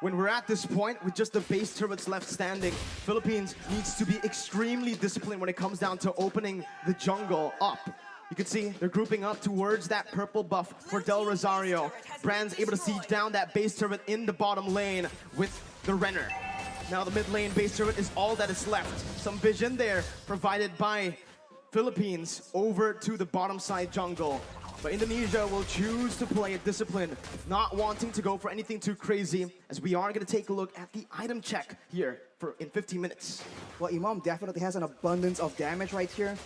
when we're at this point with just the base turrets left standing, Philippines needs to be extremely disciplined when it comes down to opening the jungle up. You can see they're grouping up towards that purple buff for Del Rosario. Brand's able to siege down that base turret in the bottom lane with the Renner. Now the mid lane base turret is all that is left. Some vision there provided by Philippines over to the bottom side jungle. But Indonesia will choose to play it disciplined, not wanting to go for anything too crazy, as we are going to take a look at the item check here in 15 minutes. Well, Imam definitely has an abundance of damage right here.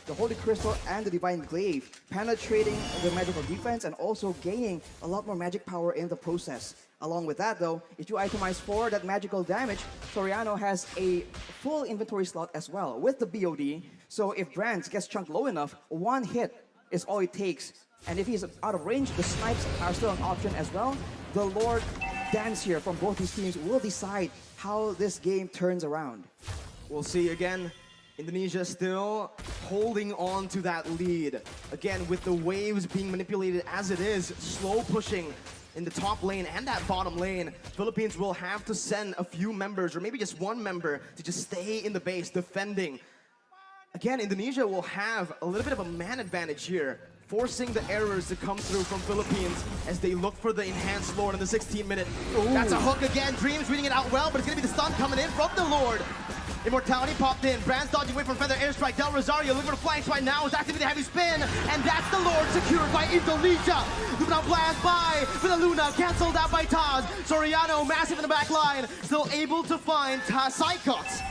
The Holy Crystal and the Divine Glaive penetrating the magical defense and also gaining a lot more magic power in the process. Along with that though, if you itemize for that magical damage, Soriano has a full inventory slot as well with the BOD. So if Brands gets chunked low enough, one hit is all it takes. And if he's out of range, the snipes are still an option as well. The Lord Dance here from both these teams will decide how this game turns around. We'll see again. Indonesia still holding on to that lead. Again, with the waves being manipulated as it is, slow pushing in the top lane and that bottom lane, Philippines will have to send a few members, or maybe just one member, to just stay in the base defending. Again, Indonesia will have a little bit of a man advantage here, forcing the errors to come through from Philippines as they look for the enhanced Lord in the 16-minute. That's a hook again. Dreams reading it out well, but it's going to be the stun coming in from the Lord. Immortality popped in. Brands dodging away from Feather Airstrike. Del Rosario looking for the flanks right now. Is activating the heavy spin. And that's the Lord secured by Indonesia. Luna blast by with a Luna. Cancelled out by Taz. Soriano massive in the back line. Still able to find Psychots.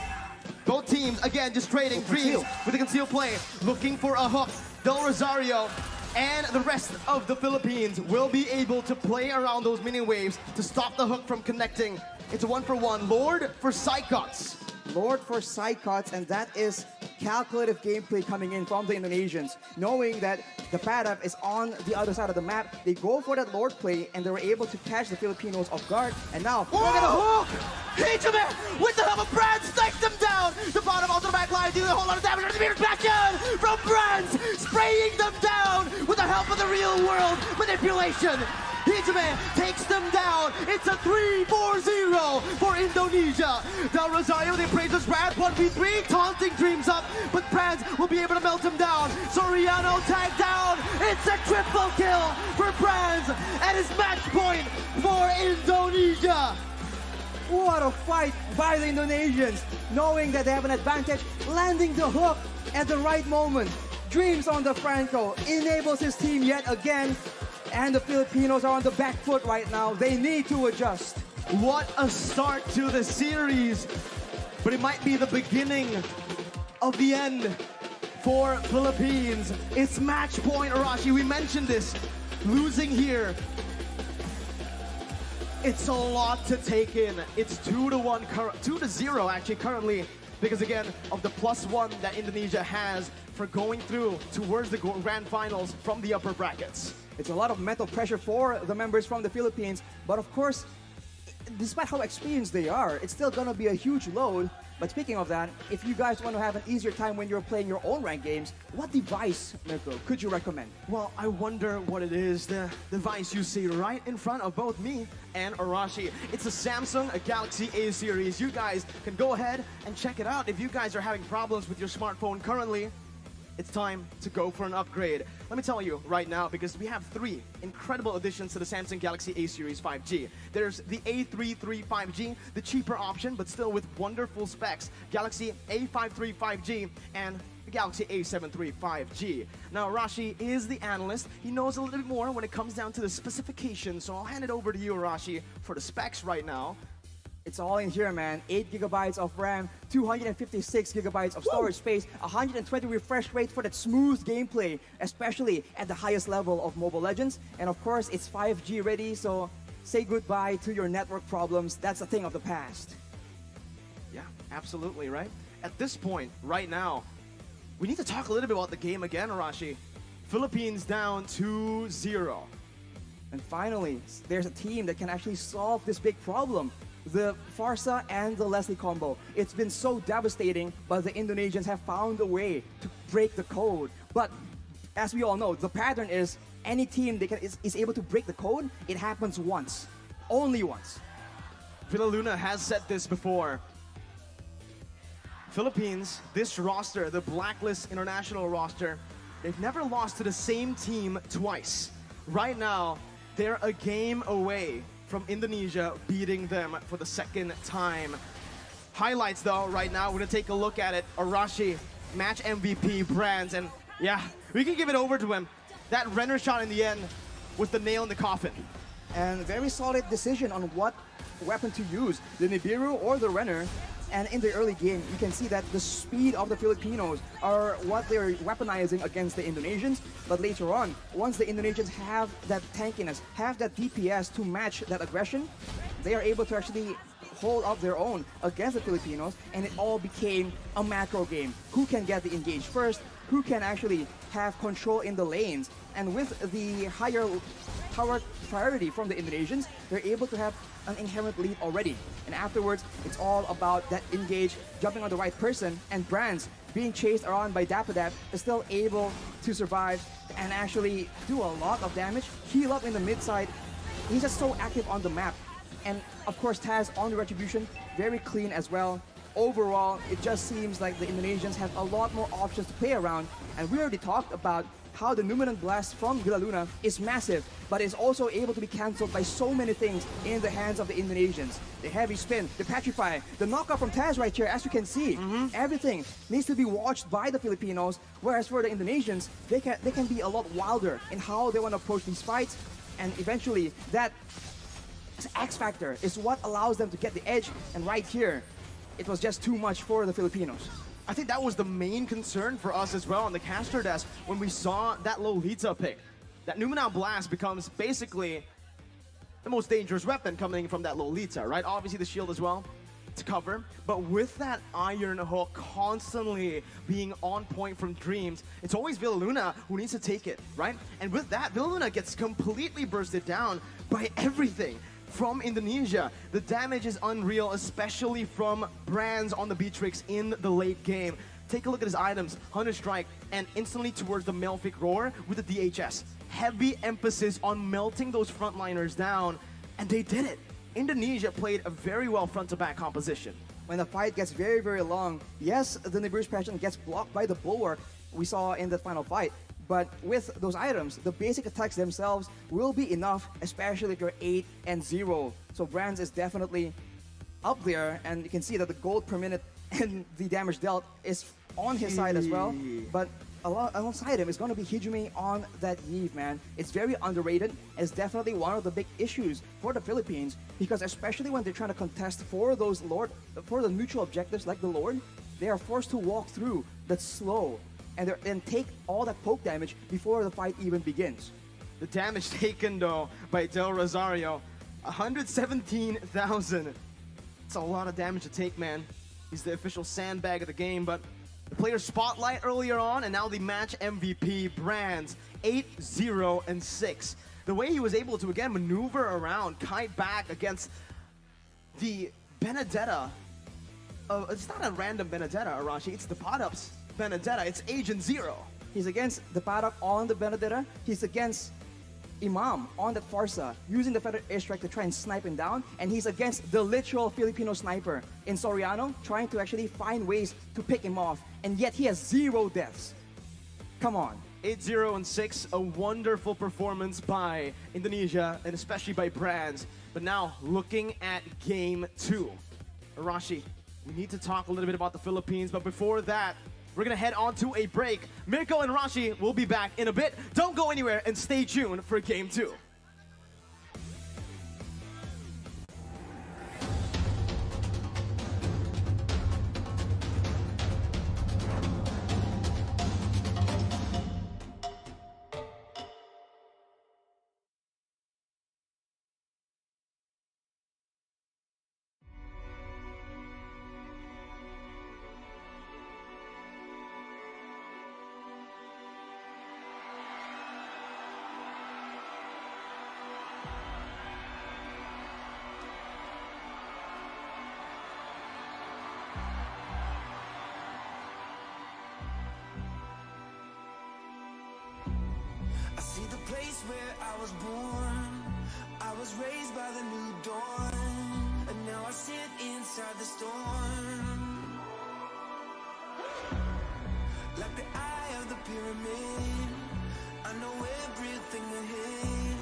Both teams, again, just trading Dreams with a concealed play. Looking for a hook. Del Rosario and the rest of the Philippines will be able to play around those mini waves to stop the hook from connecting. It's a 1-for-1. Lord for Psychots. Lord for Psychots, and that is calculative gameplay coming in from the Indonesians. Knowing that the Padap is on the other side of the map, they go for that Lord play, and they were able to catch the Filipinos off guard. And now, look at a hook! Hijime with the help of Brands takes them down! The bottom onto the back line, dealing a whole lot of damage. The meters back in from Brands, spraying them down with the help of the real world manipulation. Hijime takes them down. It's a 3-4-0 for Indonesia. Del Rosario, the appraiser's Brand, 1v3, taunting Dreams up, but Brands will be able to melt him down. Soriano tagged down. It's a triple kill for Brands, and it's match point for Indonesia. What a fight by the Indonesians, knowing that they have an advantage, landing the hook at the right moment. Dreams on the Franco enables his team yet again. And the Filipinos are on the back foot right now. They need to adjust. What a start to the series. But it might be the beginning of the end for Philippines. It's match point, Arashi. We mentioned this. Losing here. It's a lot to take in. It's 2-1, 2-0 actually currently, because again of the +1 that Indonesia has for going through towards the grand finals from the upper brackets. It's a lot of mental pressure for the members from the Philippines, but of course, despite how experienced they are, it's still gonna be a huge load. But speaking of that, if you guys want to have an easier time when you're playing your own ranked games, what device, Mirko, could you recommend? Well, I wonder what it is, the device you see right in front of both me and Arashi. It's a Samsung Galaxy A series. You guys can go ahead and check it out. If you guys are having problems with your smartphone currently, it's time to go for an upgrade. Let me tell you right now, because we have 3 incredible additions to the Samsung Galaxy A series 5G. There's the A33 5G, the cheaper option, but still with wonderful specs, Galaxy A53 5G, and the Galaxy A73 5G. Now, Arashi is the analyst. He knows a little bit more when it comes down to the specifications, so I'll hand it over to you, Arashi, for the specs right now. It's all in here, man. 8 gigabytes of RAM, 256 gigabytes of storage space, 120 refresh rate for that smooth gameplay, especially at the highest level of Mobile Legends. And of course, it's 5G ready, so say goodbye to your network problems. That's a thing of the past. Yeah, absolutely, right? At this point, right now, we need to talk a little bit about the game again, Arashi. Philippines down 2-0. And finally, there's a team that can actually solve this big problem. The Farsa and the Leslie combo. It's been so devastating, but the Indonesians have found a way to break the code. But as we all know, the pattern is any team that is able to break the code, it happens once. Only once. Luna has said this before. Philippines, this roster, the Blacklist International roster, they've never lost to the same team twice. Right now, they're a game away from Indonesia beating them for the second time. Highlights though, right now, we're gonna take a look at it. Arashi, match MVP, Brands, and yeah, we can give it over to him. That Renner shot in the end was the nail in the coffin. And very solid decision on what weapon to use, the Nibiru or the Renner. And in the early game, you can see that the speed of the Filipinos are what they're weaponizing against the Indonesians. But later on, once the Indonesians have that tankiness, have that DPS to match that aggression, they are able to actually hold up their own against the Filipinos, and it all became a macro game. Who can get the engage first? Who can actually have control in the lanes? And with the higher tower priority from the Indonesians, they're able to have an inherent lead already. And afterwards, it's all about that engage, jumping on the right person, and Brands being chased around by Dapadap is still able to survive and actually do a lot of damage, heal up in the mid side. He's just so active on the map. And of course, Taz on the Retribution, very clean as well. Overall, it just seems like the Indonesians have a lot more options to play around. And we already talked about how the Numinant Blast from Villa Luna is massive, but is also able to be cancelled by so many things in the hands of the Indonesians. The heavy spin, the petrify, the knockout from Taz right here, as you can see. Everything needs to be watched by the Filipinos, whereas for the Indonesians, they can be a lot wilder in how they want to approach these fights, and eventually that X factor is what allows them to get the edge, and right here, it was just too much for the Filipinos. I think that was the main concern for us as well on the caster desk when we saw that Lolita pick. That Numenal Blast becomes basically the most dangerous weapon coming from that Lolita, right? Obviously the shield as well to cover, but with that Iron Hook constantly being on point from Dreams, it's always Villa Luna who needs to take it, right? And with that, Villa Luna gets completely bursted down by everything from Indonesia. The damage is unreal, especially from Brands on the Beatrix in the late game. Take a look at his items, Hunter Strike, and instantly towards the Malefic Roar with the DHS. Heavy emphasis on melting those frontliners down, and they did it. Indonesia played a very well front-to-back composition. When the fight gets very, very long, yes, the Nibiru's passion gets blocked by the Bulwark we saw in the final fight. But with those items, the basic attacks themselves will be enough, especially if you're 8 and 0. So Brands is definitely up there, and you can see that the gold per minute and the damage dealt is on his side as well. But alongside him is going to be Hijumi on that Eve, man. It's very underrated. It's definitely one of the big issues for the Philippines, because especially when they're trying to contest for those for the neutral objectives like the Lord, they are forced to walk through that slow and take all that poke damage before the fight even begins. The damage taken though by Del Rosario, 117,000. It's a lot of damage to take, man. He's the official sandbag of the game, but the player spotlight earlier on, and now the match MVP, Brands, 8-0-6. The way he was able to again maneuver around, kite back against the Benedetta. It's not a random Benedetta, Arashi. It's the Podup's Benedetta. It's Agent Zero. He's against the Parak on the Benedetta. He's against Imam on that Farsa, using the feathered airstrike to try and snipe him down. And he's against the literal Filipino sniper in Soriano, trying to actually find ways to pick him off. And yet he has 0 deaths. Come on. 8-0-6, a wonderful performance by Indonesia, and especially by Brands. But now, looking at Game 2. Arashi, we need to talk a little bit about the Philippines, but before that, we're gonna head on to a break. Mirko and Rashi will be back in a bit. Don't go anywhere and stay tuned for Game 2. See the place where I was born. I was raised by the new dawn, and now I the storm. Like the eye of the pyramid, I know everything ahead.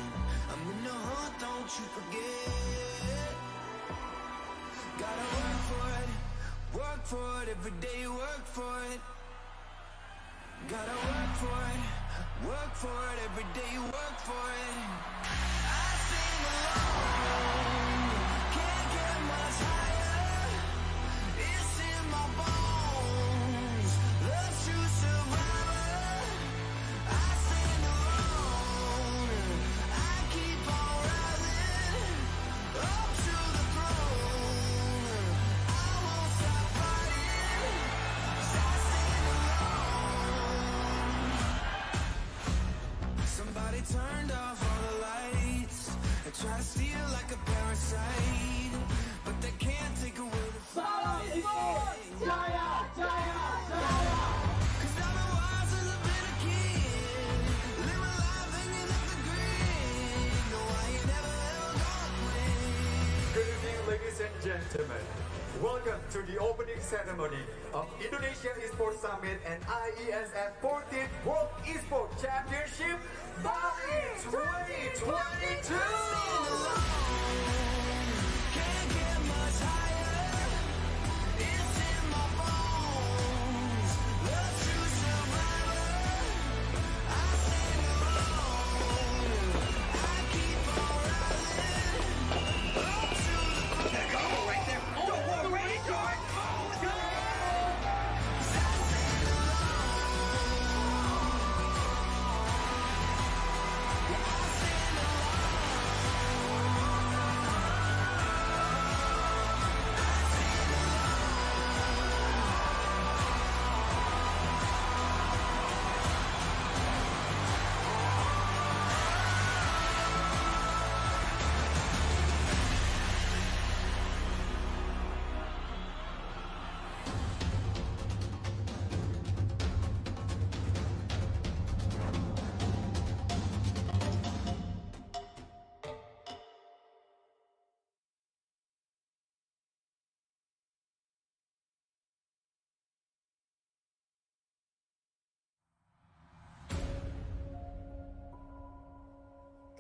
I'm in the hunt, don't you forget. Gotta work for it, every day work for it. Gotta work for it, every day work for it. I sing alone, can't get much higher. It's in my bones, love to survive. I stand alone, I keep on rising up to the throne. I won't stop fighting, 'cause I stand alone. Somebody turned off all the lights and try to steal like a parasite, but they can't take away the fight. 'Cause I've been wild since I've been a kid, live my life hanging off the grid. No, I ain't never ever gonna quit. Good evening, ladies and gentlemen. Welcome to the opening ceremony of Indonesia Esports Summit and iesf 14th World Esports Championship Bali 2022. Can't get much higher. It's in my bones. Love to survive. I stand alone. I keep on rising up to the Go right there. Don't worry, George. Let's go.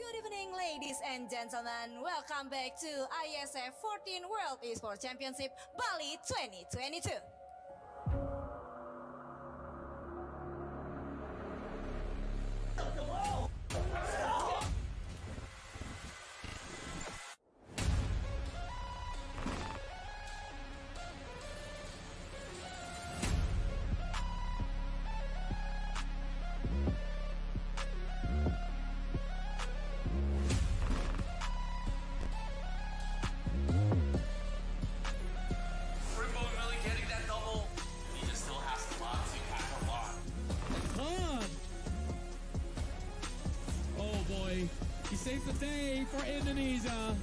Good evening, ladies and gentlemen. Welcome back to iesf 14 World Esports Championship Bali 2022. Rimbo really getting that double. He just still has to lock to pack a lot. Come! Oh boy, he saved the day for Indonesia.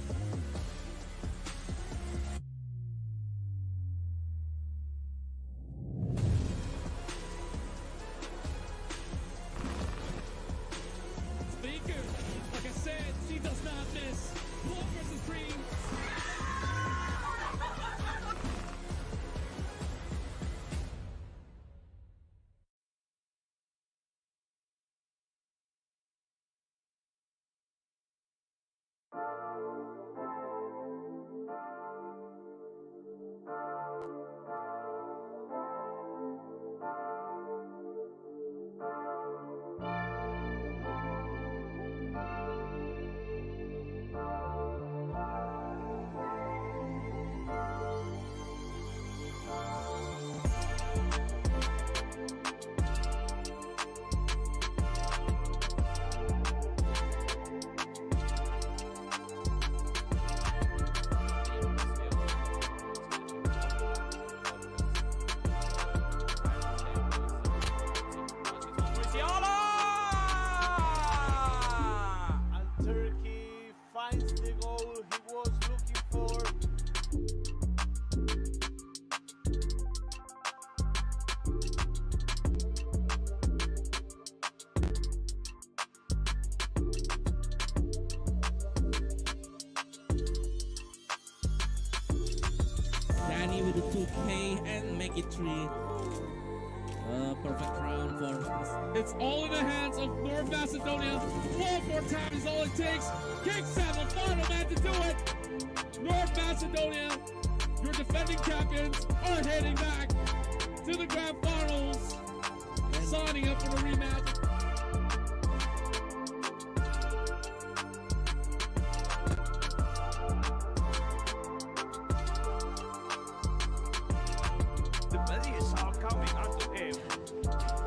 Speaker, like I said, she does not miss. Blood versus green. Danny with the 2K and make it 3. Perfect round for. It's all in the hands of North Macedonia. 4 times is all it takes. Kicks have a final man to do it. North Macedonia, your defending champions, are heading back to the grand finals, signing up for the rematch. The body is all coming onto him.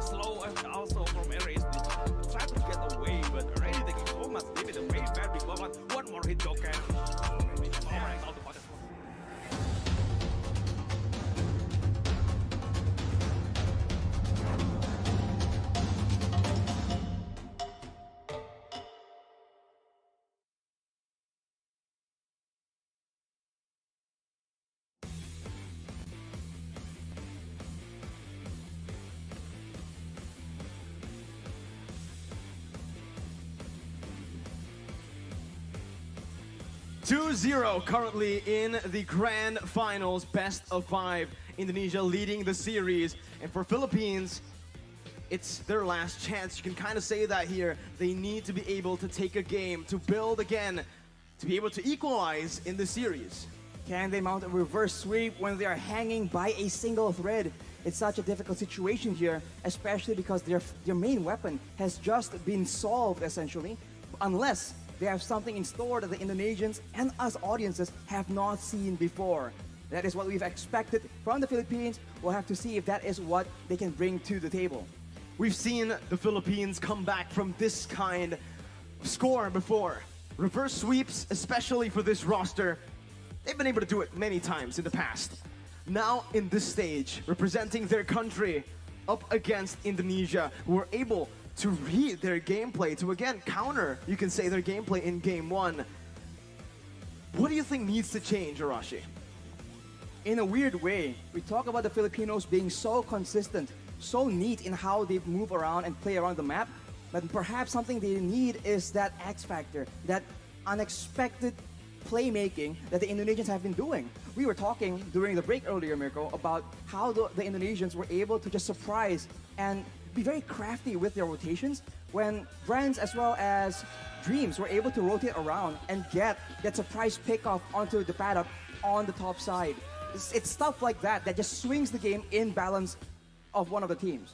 Slow and also from areas try to get away, but already taking so much damage away. Very big moment. One more hit token. Alright, all the bottom. (2-0) currently in the grand finals, best of 5. Indonesia leading the series, and for Philippines, it's their last chance. You can kind of say that here. They need to be able to take a game, to build again, to be able to equalize in the series. Can they mount a reverse sweep when they are hanging by a single thread? It's such a difficult situation here, especially because their main weapon has just been solved, essentially, unless they have something in store that the Indonesians and us audiences have not seen before. That is what we've expected from the Philippines. We'll have to see if that is what they can bring to the table. We've seen the Philippines come back from this kind of score before. Reverse sweeps, especially for this roster, they've been able to do it many times in the past. Now in this stage, representing their country up against Indonesia, who were able to read their gameplay, to again counter, you can say, their gameplay in game 1. What do you think needs to change, Arashi? In a weird way, we talk about the Filipinos being so consistent, so neat in how they move around and play around the map, but perhaps something they need is that X factor, that unexpected playmaking that the Indonesians have been doing. We were talking during the break earlier, Mirko, about how the Indonesians were able to just surprise and be very crafty with their rotations when Brands as well as Dreams were able to rotate around and get that surprise pickoff onto the pad up on the top side. It's stuff like that that just swings the game in balance of one of the teams.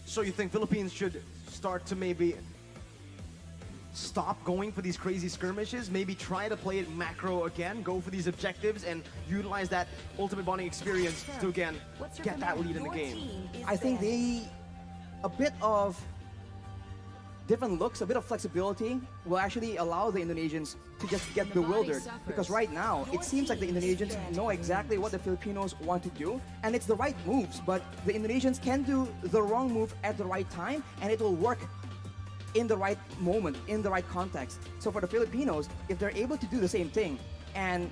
So you think Philippines should start to maybe stop going for these crazy skirmishes, maybe try to play it macro again, go for these objectives and utilize that ultimate bonding experience to again get that lead in the game? I think a bit of different looks, a bit of flexibility will actually allow the Indonesians to just get bewildered. Because right now, it seems like the Indonesians know exactly what the Filipinos want to do, and it's the right moves, but the Indonesians can do the wrong move at the right time, and it will work in the right moment, in the right context. So for the Filipinos, if they're able to do the same thing and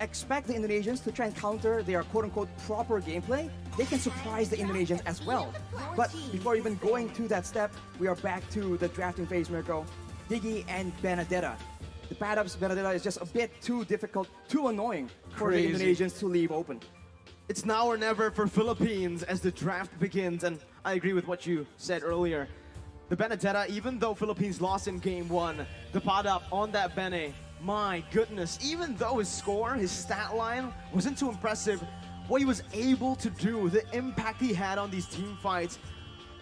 expect the Indonesians to try and counter their quote-unquote proper gameplay, they can surprise the Indonesians as well. But before even going to that step, we are back to the drafting phase, Mirko. Diggy and Benedetta. The pad-ups Benedetta is just a bit too difficult, too annoying for the Indonesians to leave open. It's now or never for Philippines as the draft begins, and I agree with what you said earlier. The Benedetta, even though Philippines lost in game 1, the pad-up on that Bene, my goodness, even though his score, his stat line wasn't too impressive, what he was able to do, the impact he had on these team fights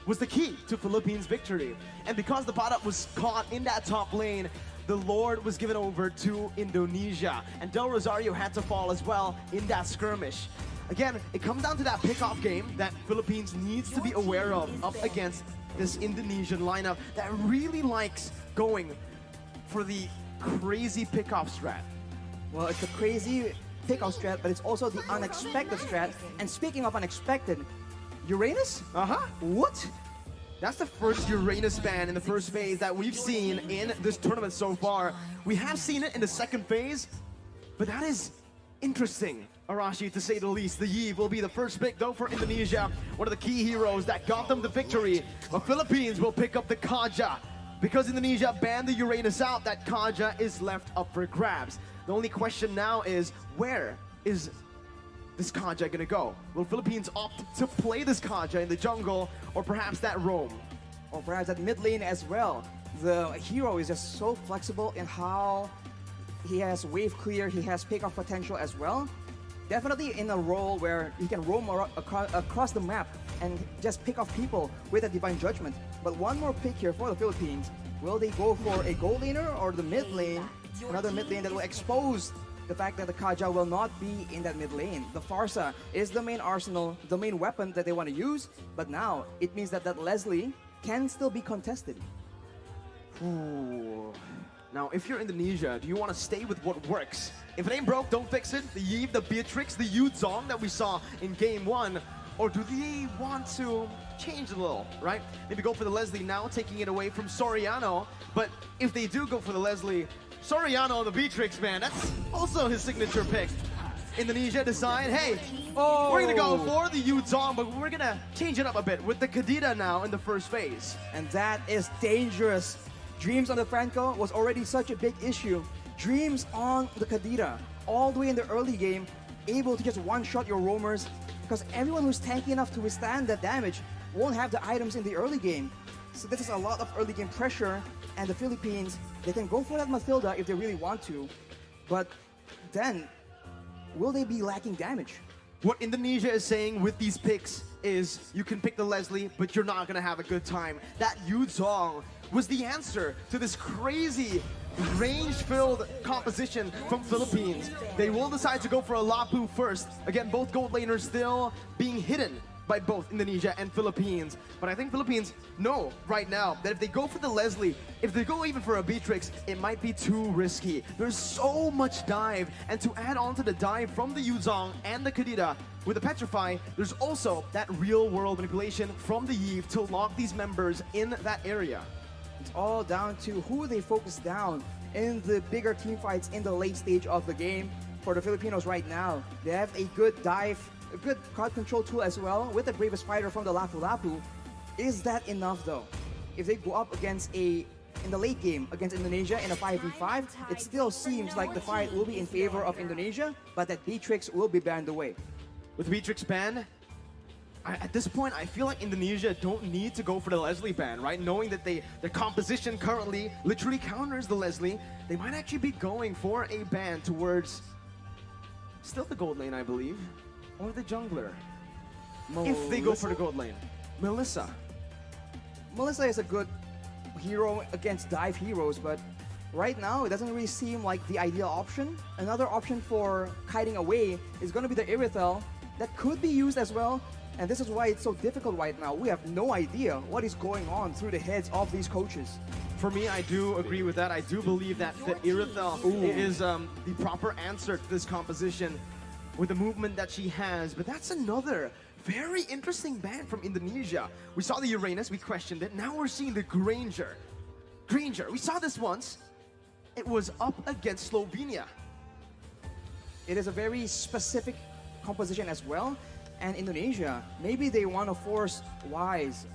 was the key to Philippines' victory. And because the pad-up was caught in that top lane, the Lord was given over to Indonesia. And Del Rosario had to fall as well in that skirmish. Again, it comes down to that pick-off game that Philippines needs to be aware of up against this Indonesian lineup that really likes going for the crazy pick-off strat. Well, it's a crazy pick-off strat, but it's also the unexpected strat. And speaking of unexpected, Uranus? What? That's the first Uranus ban in the first phase that we've seen in this tournament so far. We have seen it in the second phase, but that is interesting, Arashi, to say the least. The Yi will be the first pick, though, for Indonesia. One of the key heroes that got them the victory. But Philippines will pick up the Kaja. Because Indonesia banned the Uranus out, that Kaja is left up for grabs. The only question now is, where is this Kaja gonna go? Will Philippines opt to play this Kaja in the jungle, or perhaps that roam? Or perhaps at mid lane as well. The hero is just so flexible in how he has wave clear, he has pick off potential as well. Definitely in a role where he can roam across the map and just pick off people with a divine judgment. But one more pick here for the Philippines. Will they go for a gold laner or the mid lane? Another mid lane that will expose the fact that the Kaja will not be in that mid lane. The Farsa is the main arsenal, the main weapon that they want to use. But now it means that Leslie can still be contested. Ooh. Now, if you're Indonesia, do you want to stay with what works? If it ain't broke, don't fix it. The Yve, the Beatrix, the Yuzong that we saw in Game 1. Or do they want to change a little, right? Maybe go for the Leslie now, taking it away from Soriano. But if they do go for the Leslie, Soriano and the Beatrix, man, that's also his signature pick. Indonesia decide, hey, we're gonna go for the Yuzong, but we're gonna change it up a bit with the Kadita now in the first phase. And that is dangerous. Dreams on the Franco was already such a big issue. Dreams on the Kadita, all the way in the early game, able to just one-shot your roamers, because everyone who's tanky enough to withstand that damage won't have the items in the early game. So this is a lot of early game pressure, and the Philippines, they can go for that Mathilda if they really want to, but then, will they be lacking damage? What Indonesia is saying with these picks is you can pick the Leslie, but you're not gonna have a good time. That Yuzong was the answer to this crazy range-filled composition from Philippines. They will decide to go for a Lapu first. Again, both gold laners still being hidden by both Indonesia and Philippines. But I think Philippines know right now that if they go for the Leslie, if they go even for a Beatrix, it might be too risky. There's so much dive, and to add on to the dive from the Yuzong and the Kadita, with the Petrify, there's also that real-world manipulation from the Yve to lock these members in that area. It's all down to who they focus down in the bigger team fights in the late stage of the game. For the Filipinos right now, they have a good dive, a good crowd control tool as well with the bravest fighter from the Lapu Lapu. Is that enough though? If they go up against in the late game against Indonesia in a 5v5, it still seems like the fight will be in favor of Indonesia, but that Beatrix will be banned away. With Beatrix ban, at this point, I feel like Indonesia don't need to go for the Leslie ban, right? Knowing that their composition currently literally counters the Leslie, they might actually be going for a ban towards still the gold lane, I believe, or the jungler. If they go for the gold lane. Melissa. Melissa is a good hero against dive heroes, but right now it doesn't really seem like the ideal option. Another option for kiting away is going to be the Irithel that could be used as well. And this is why it's so difficult right now. We have no idea what is going on through the heads of these coaches. For me, I do agree with that. I do believe that the Irithel is the proper answer to this composition with the movement that she has. But that's another very interesting ban from Indonesia. We saw the Uranus, we questioned it. Now we're seeing the Granger. Granger, we saw this once. It was up against Slovenia. It is a very specific composition as well. And Indonesia, maybe they want to force Wise,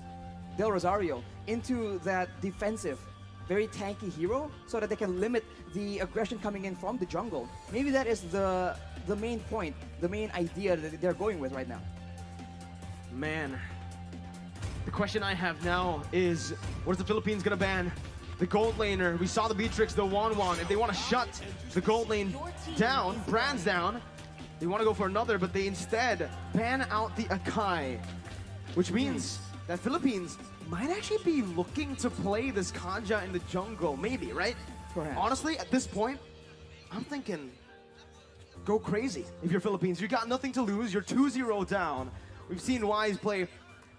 Del Rosario, into that defensive, very tanky hero so that they can limit the aggression coming in from the jungle. Maybe that is the main point, the main idea that they're going with right now. Man, the question I have now is, what is the Philippines gonna ban? The gold laner, we saw the Beatrix, the Wanwan. If they want to shut the gold lane down, Brand's down, they want to go for another, but they instead ban out the Akai, which means that Philippines might actually be looking to play this Kanja in the jungle, maybe, right? Perhaps. Honestly, at this point, I'm thinking, go crazy if you're Philippines. You got nothing to lose, you're 2-0 down. We've seen Wise play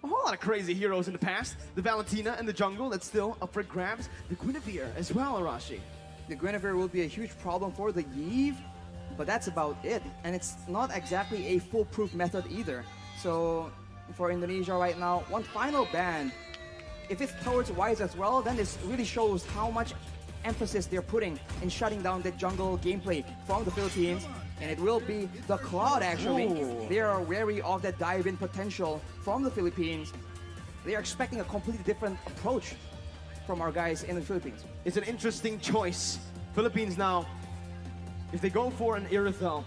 a whole lot of crazy heroes in the past. The Valentina in the jungle, that's still up for grabs. The Guinevere as well, Arashi. The Guinevere will be a huge problem for the Yve, but that's about it. And it's not exactly a foolproof method either. So for Indonesia right now, one final ban. If it's towards Wise as well, then this really shows how much emphasis they're putting in shutting down the jungle gameplay from the Philippines. And it will be the Cloud actually. Ooh. They are wary of that dive-in potential from the Philippines. They are expecting a completely different approach from our guys in the Philippines. It's an interesting choice. Philippines now, if they go for an Irithel,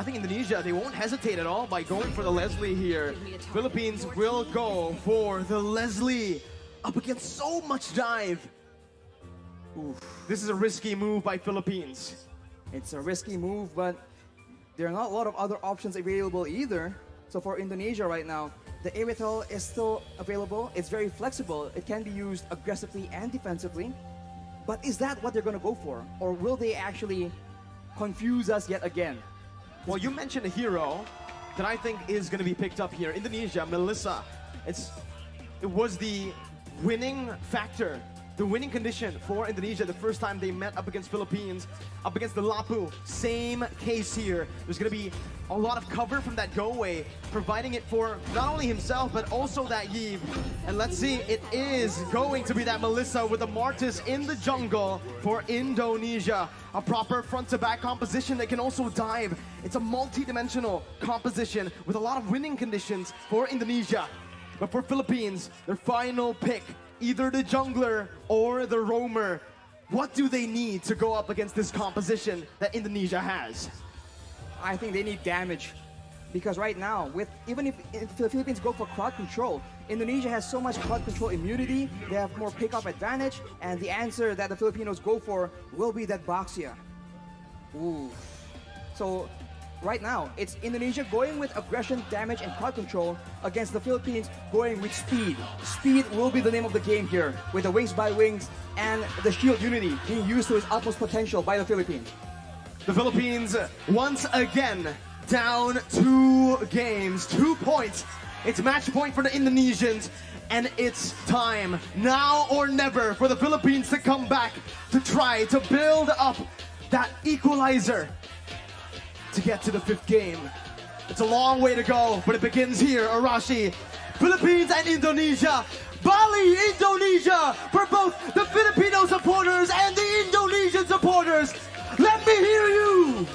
I think Indonesia, they won't hesitate at all by going for the Leslie here. Philippines will go for the Leslie up against so much dive. Oof. This is a risky move by Philippines. It's a risky move, but there are not a lot of other options available either. So for Indonesia right now, the Airtel is still available. It's very flexible. It can be used aggressively and defensively. But is that what they're going to go for? Or will they actually confuse us yet again? Well, you mentioned a hero that I think is going to be picked up here. Indonesia, Melissa. It was the winning factor, the winning condition for Indonesia the first time they met up against Philippines, up against the Lapu. Same case here. There's going to be a lot of cover from that go-away, providing it for not only himself, but also that Yeev. And let's see, it is going to be that Melissa with the Martis in the jungle for Indonesia. A proper front-to-back composition that can also dive. It's a multi-dimensional composition with a lot of winning conditions for Indonesia. But for Philippines, their final pick, either the jungler or the roamer. What do they need to go up against this composition that Indonesia has? I think they need damage. Because right now, even if the Philippines go for crowd control, Indonesia has so much crowd control immunity, they have more pick-up advantage, and the answer that the Filipinos go for will be that Boxia. Ooh. So right now, it's Indonesia going with aggression, damage, and crowd control against the Philippines going with speed. Speed will be the name of the game here, with the wings by wings and the shield unity being used to its utmost potential by the Philippines. The Philippines, once again, down 2 games, 2 points. It's match point for the Indonesians, and it's time, now or never, for the Philippines to come back to try to build up that equalizer to get to the 5th game. It's a long way to go, but it begins here, Arashi. Philippines and Indonesia. Bali, Indonesia, for both the Filipino supporters and the Indonesian supporters. Let me hear you!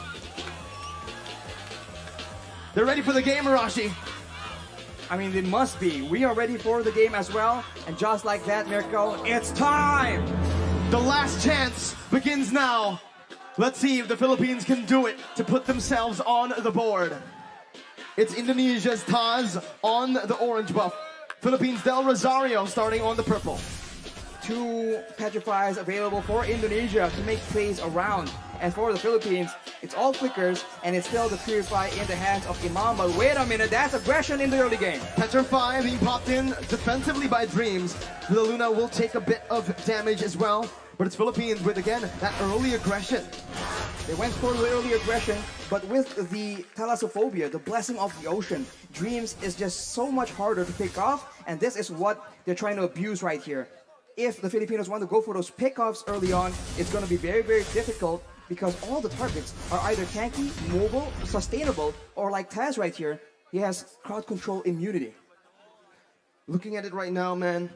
They're ready for the game, Arashi. I mean, they must be. We are ready for the game as well. And just like that, Mirko, it's time! The last chance begins now. Let's see if the Philippines can do it to put themselves on the board. It's Indonesia's Taz on the orange buff. Philippines Del Rosario starting on the purple. 2 petrifies available for Indonesia to make plays around. And for the Philippines, it's all flickers, and it's still the Purify in the hands of Imam. But wait a minute, that's aggression in the early game. Petrify being popped in defensively by Dreams. The Luna will take a bit of damage as well. But it's Philippines with, again, that early aggression. They went for the early aggression, but with the Thalassophobia, the blessing of the ocean, Dreams is just so much harder to pick off, and this is what they're trying to abuse right here. If the Filipinos want to go for those pickoffs early on, it's going to be very, very difficult because all the targets are either tanky, mobile, sustainable, or like Taz right here, he has crowd control immunity. Looking at it right now, man,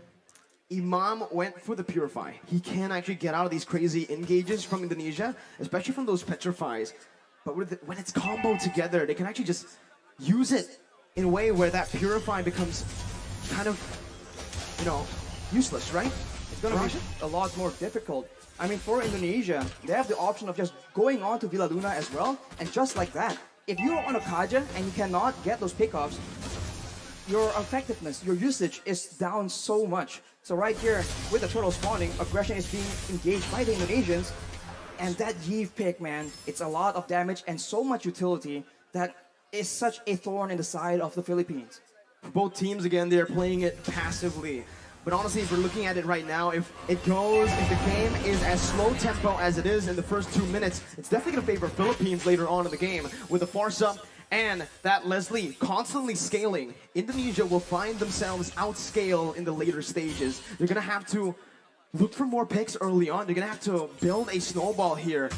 Imam went for the Purify. He can actually get out of these crazy engages from Indonesia, especially from those Petrifies. But when it's comboed together, they can actually just use it in a way where that Purify becomes kind of, you know, useless, right? It's going to be a lot more difficult. I mean, for Indonesia, they have the option of just going on to Villa Luna as well, and just like that, if you're on a Kaja and you cannot get those pickoffs, your effectiveness, your usage is down so much. So right here, with the turtle spawning, aggression is being engaged by the Indonesians, and that Yeev pick, man, it's a lot of damage and so much utility that is such a thorn in the side of the Philippines. For both teams, again, they're playing it passively. But honestly, if we're looking at it right now, if the game is as slow tempo as it is in the first 2 minutes, it's definitely going to favor Philippines later on in the game. With the Farsa and that Leslie constantly scaling, Indonesia will find themselves outscale in the later stages. They're going to have to look for more picks early on. They're going to have to build a snowball here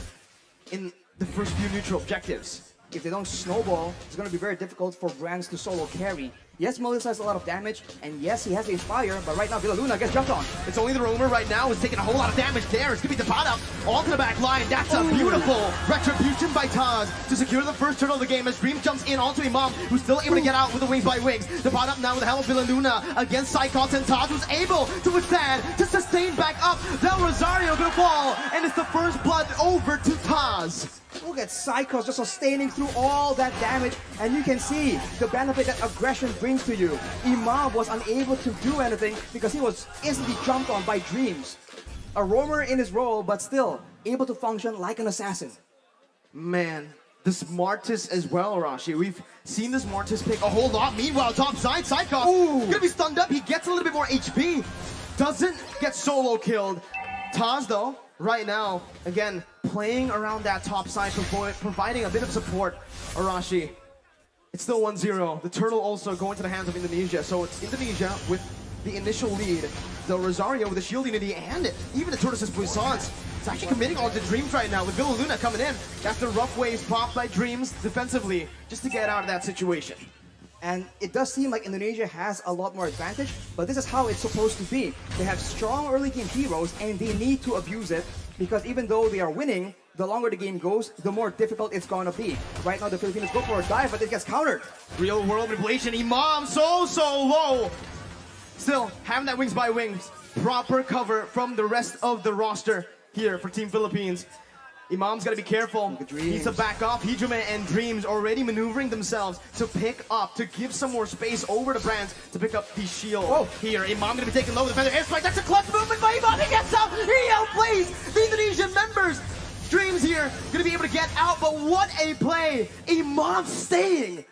in the first few neutral objectives. If they don't snowball, it's going to be very difficult for Brands to solo carry. Yes, Melissa has a lot of damage, and yes, he has the Inspire, but right now Villa Luna gets jumped on. It's only the Roamer right now who's taking a whole lot of damage there. It's going to be the pot up onto the back line. That's a beautiful retribution by Taz to secure the first turtle of the game as Dream jumps in onto Imam, who's still able to get out with the wings by wings. The pot up now with the help of Villa Luna against Cyclops, and Taz was able to withstand, to sustain back up. Del Rosario going to fall, and it's the first blood over to Taz. Look at Psychos just sustaining through all that damage, and you can see the benefit that aggression brings to you. Imam was unable to do anything because he was instantly jumped on by Dreams. A roamer in his role, but still able to function like an assassin. Man, the Smartest as well, Rashi. We've seen the Smartest pick a whole lot. Meanwhile, top side, Psychos gonna be stunned up. He gets a little bit more HP. Doesn't get solo killed. Taz, though, right now, again, playing around that top side, providing a bit of support. Arashi, it's still 1-0. The turtle also going to the hands of Indonesia. So it's Indonesia with the initial lead. The Rosario with the shield unity and even the Tortoise's Puissance. It's actually committing all the Dreams right now with Villa Luna coming in. That's the rough waves popped by Dreams defensively just to get out of that situation. And it does seem like Indonesia has a lot more advantage, but this is how it's supposed to be. They have strong early game heroes and they need to abuse it because even though they are winning, the longer the game goes, the more difficult it's gonna be. Right now the Filipinos go for a dive, but it gets countered. Real world manipulation. Imam so low. Still having that wings by wings. Proper cover from the rest of the roster here for Team Philippines. Imam's gotta be careful. Needs to back off. Hijime and Dreams already maneuvering themselves to pick up, to give some more space over to Brands to pick up the shield here. Imam gonna be taken low with the feather airstrike. That's a clutch movement by Imam. He gets out. He outplays the Indonesian members. Dreams here gonna be able to get out, but what a play. Imam staying.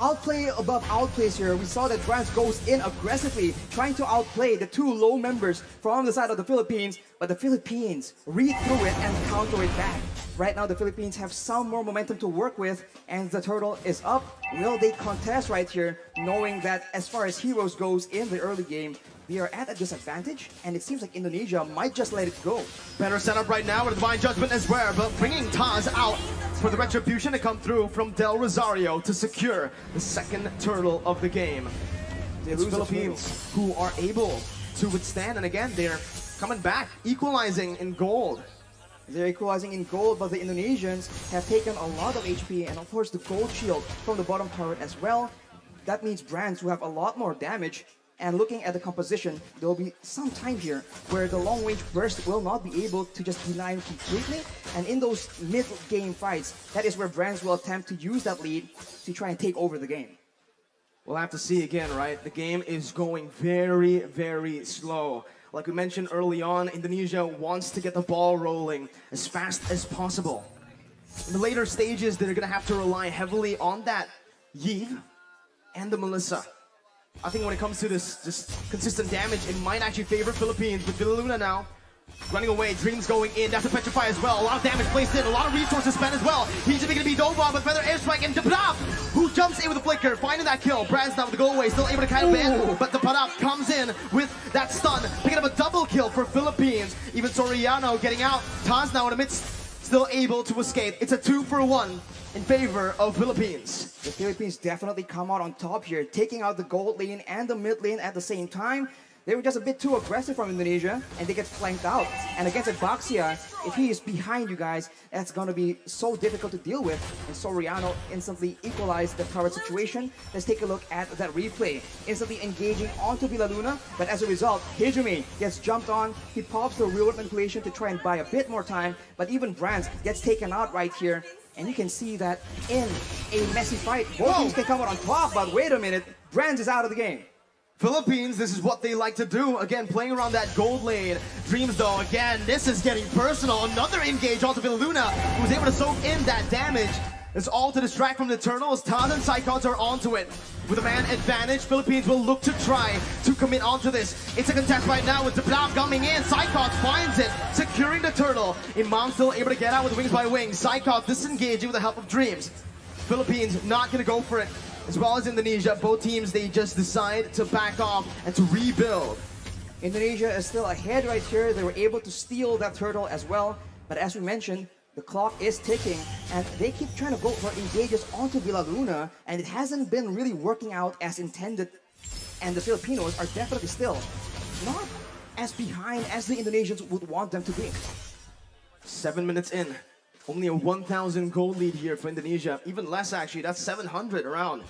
Outplay above outplays here. We saw that Brands goes in aggressively, trying to outplay the two low members from the side of the Philippines, but the Philippines read through it and counter it back. Right now, the Philippines have some more momentum to work with, and the turtle is up. Will they contest right here, knowing that as far as heroes goes in the early game, they are at a disadvantage, and it seems like Indonesia might just let it go. Better setup right now with Divine Judgment as well, but bringing Taz out for the Retribution to come through from Del Rosario to secure the second turtle of the game. It's Philippines who are able to withstand, and again, they're coming back, equalizing in gold. They're equalizing in gold, but the Indonesians have taken a lot of HP, and of course the gold shield from the bottom turret as well. That means Brands who have a lot more damage. And looking at the composition, there will be some time here where the long-range burst will not be able to just deny him completely. And in those mid-game fights, that is where Brands will attempt to use that lead to try and take over the game. We'll have to see again, right? The game is going very, very slow. Like we mentioned early on, Indonesia wants to get the ball rolling as fast as possible. In the later stages, they're going to have to rely heavily on that Yves and the Melissa. I think when it comes to this just consistent damage, it might actually favor Philippines. With Villa Luna now running away, Dreams going in, that's a Petrify as well. A lot of damage placed in, a lot of resources spent as well. He's just going to be Dova with Feather Airstrike and Dabraf, who jumps in with the flicker, finding that kill. Brands now with the go away, still able to kind of ban, but the Dabraf comes in with that stun, picking up a double kill for Philippines. Even Soriano getting out. Taz now in the midst, still able to escape. It's a 2-for-1 in favor of Philippines. The Philippines definitely come out on top here, taking out the gold lane and the mid lane at the same time. They were just a bit too aggressive from Indonesia, and they get flanked out. And against Baxia, if he is behind you guys, that's going to be so difficult to deal with. And Soriano instantly equalized the turret situation. Let's take a look at that replay. Instantly engaging onto Villa Luna, but as a result, Hijumi gets jumped on. He pops the real manipulation to try and buy a bit more time, but even Brands gets taken out right here. And you can see that in a messy fight, both teams can come out on top, but wait a minute, Brands is out of the game. Philippines, this is what they like to do. Again, playing around that gold lane. Dreams, though, again, this is getting personal. Another engage onto Villa Luna, who's able to soak in that damage. It's all to distract from the Eternals. Taz and Psychons are onto it. With a man advantage, Philippines will look to try to commit onto this. It's a contest right now with Dabraf coming in. Psychons finds it, securing the turtle. Imam still able to get out with wings by wings. Psychons disengaging with the help of Dreams. Philippines not going to go for it. As well as Indonesia, both teams, they just decide to back off and to rebuild. Indonesia is still ahead right here. They were able to steal that turtle as well. But as we mentioned, the clock is ticking, and they keep trying to go for engages onto Villa Luna, and it hasn't been really working out as intended. And the Filipinos are definitely still not as behind as the Indonesians would want them to be. 7 minutes in. Only a 1,000 gold lead here for Indonesia. Even less, actually. That's 700 around.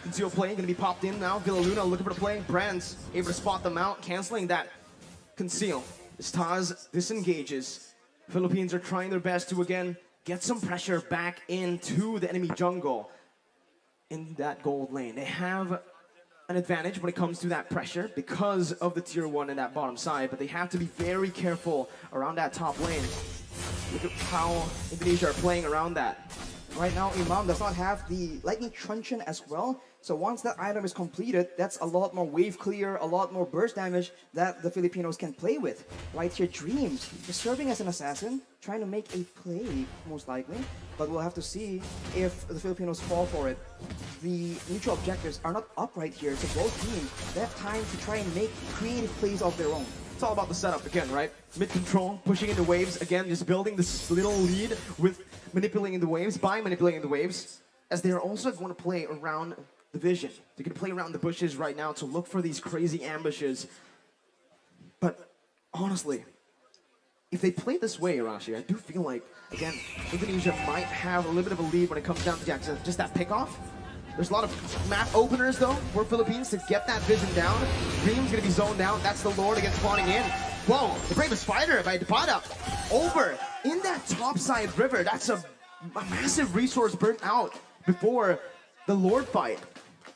Conceal play going to be popped in now. Villa Luna looking for the play. Brands able to spot them out, canceling that conceal. As Taz disengages. Philippines are trying their best to again get some pressure back into the enemy jungle in that gold lane. They have an advantage when it comes to that pressure because of the tier 1 in that bottom side, but they have to be very careful around that top lane. Look at how Indonesia are playing around that. Right now, Imam does not have the lightning truncheon as well. So once that item is completed, that's a lot more wave clear, a lot more burst damage that the Filipinos can play with. Right here, Dreams is serving as an assassin, trying to make a play, most likely. But we'll have to see if the Filipinos fall for it. The neutral objectives are not up right here, so both teams, they have time to try and make creative plays of their own. It's all about the setup again, right? Mid-control, pushing into waves, again, just building this little lead with manipulating the waves, as they're also going to play around the vision. They're going to play around the bushes right now to look for these crazy ambushes. But honestly, if they play this way, Arashi, I do feel like, again, Indonesia might have a little bit of a lead when it comes down to just that pickoff. There's a lot of map openers, though, for Philippines to get that vision down. Dream's going to be zoned down. That's the Lord again spawning in. Whoa, the Bravest Spider by Depada over in that topside river. That's a massive resource burnt out before the Lord fight.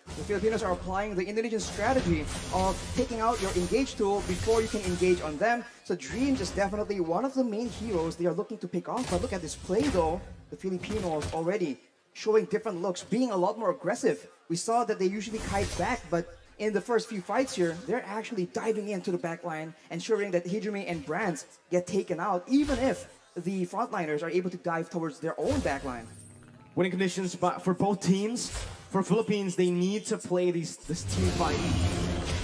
The Filipinos are applying the Indonesian strategy of taking out your engage tool before you can engage on them. So Dreams is definitely one of the main heroes they are looking to pick off. But look at this play, though. The Filipinos already showing different looks, being a lot more aggressive. We saw that they usually kite back, but in the first few fights here, they're actually diving into the backline, ensuring that Hijime and Brands get taken out, even if the frontliners are able to dive towards their own backline. Winning conditions for both teams. For Philippines, they need to play this team fight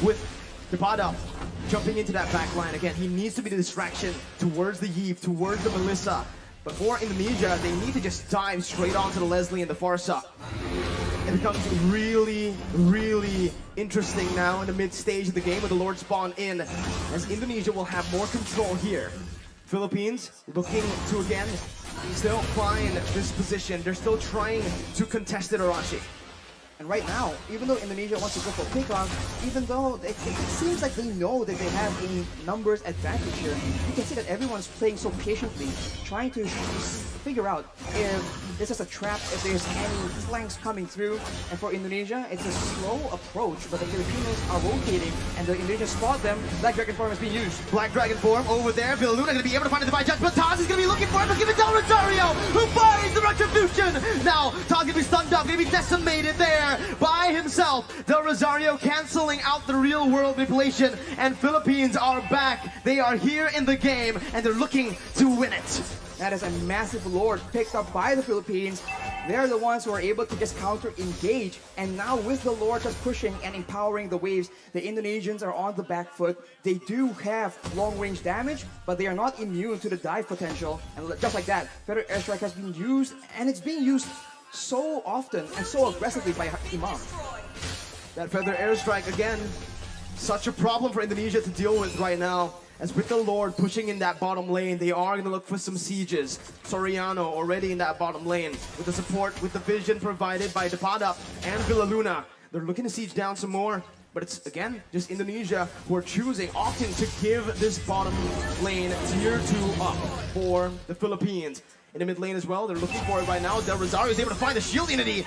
with Depada jumping into that backline. Again, he needs to be the distraction towards the Eve, towards the Melissa. But for Indonesia, they need to just dive straight onto the Leslie and the Farsa. It becomes really, really interesting now in the mid-stage of the game with the Lord spawn in, as Indonesia will have more control here. Philippines looking to, again, still find this position. They're still trying to contest it, Arashi. And right now, even though Indonesia wants to go for pickoff, even though it seems like they know that they have a numbers advantage here, you can see that everyone's playing so patiently, trying to figure out if this is a trap, if there's any flanks coming through. And for Indonesia, it's a slow approach, but the Filipinos are rotating, and the Indonesians spot them. Black Dragon form is being used. Black Dragon form over there. Villaluna going to be able to find a Divine Judgment. Taz is going to be looking for it, but give it to Rosario, who finds the Retribution. Now, Taz going to be stunned up, going to be decimated there by himself. Del Rosario canceling out the real world manipulation, and Philippines are back. They are here in the game, and they're looking to win it. That is a massive Lord picked up by the Philippines. They're the ones who are able to just counter-engage. And now with the Lord just pushing and empowering the waves, the Indonesians are on the back foot. They do have long-range damage, but they are not immune to the dive potential. And just like that, Feather Airstrike has been used, and it's being used so often and so aggressively by Imam. That Feather Airstrike, again, such a problem for Indonesia to deal with right now. As with the Lord pushing in that bottom lane, they are going to look for some sieges. Soriano already in that bottom lane with the support, with the vision provided by Depada and Villaluna. They're looking to siege down some more, but it's, again, just Indonesia who are opting to give this bottom lane tier 2 up for the Philippines. In the mid lane as well, they're looking for it right now. Del Rosario is able to find the shield unity.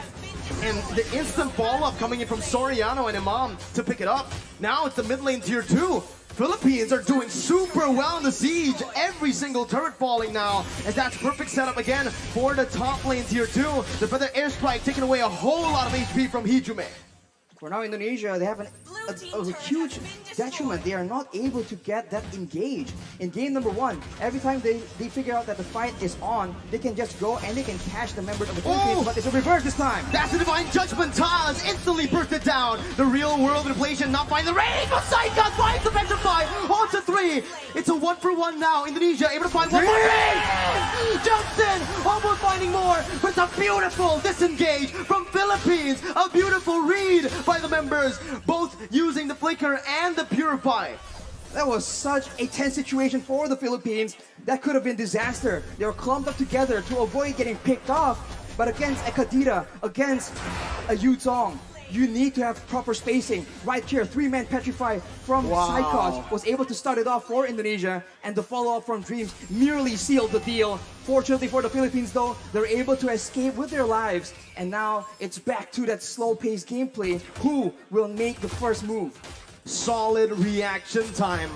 And the instant follow-up coming in from Soriano and Imam to pick it up. Now it's the mid lane tier 2. Philippines are doing super well in the siege. Every single turret falling now, as that's perfect setup again for the top lane tier 2. The Feather Airstrike taking away a whole lot of HP from Hijime. For now, Indonesia, they have a huge detriment. They are not able to get that engage. In game number 1, every time they figure out that the fight is on, they can just go and they can catch the members of the Philippines, but it's a reverse this time. That's the Divine Judgment. Taz instantly bursted down. The real world inflation not finding the range, but Saigon finds the Petrify. On to 3. It's a 1-for-1 now. Indonesia able to find one more. Jumps in, almost finding more. But it's a beautiful disengage from Philippines. A beautiful read by the members, both using the Flicker and the Purify. That was such a tense situation for the Philippines. That could have been disaster. They were clumped up together to avoid getting picked off. But against a Kadira, against a Yutong, you need to have proper spacing. Right here, 3-man Petrify from Psychos was able to start it off for Indonesia, and the follow-up from Dreams nearly sealed the deal. Fortunately for the Philippines though, they're able to escape with their lives, and now it's back to that slow-paced gameplay. Who will make the first move? Solid reaction time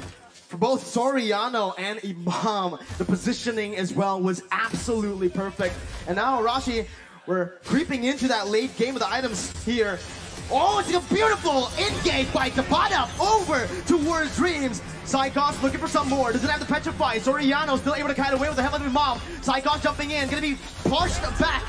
for both Soriano and Imam. The positioning as well was absolutely perfect. And now, Rashi, we're creeping into that late game of the items here. Oh, it's a beautiful engage by Tabata over towards Dreams. Psychos looking for some more. Doesn't have the Petrify. Soriano still able to kite away with the headlock of Imam. Psychos jumping in, gonna be pushed back.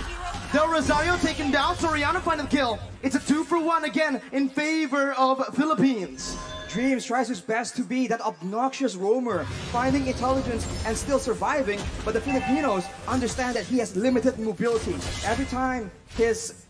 Del Rosario taken down. Soriano finding the kill. It's a 2-for-1 again in favor of Philippines. Dreams tries his best to be that obnoxious roamer, finding intelligence and still surviving, but the Filipinos understand that he has limited mobility. Every time his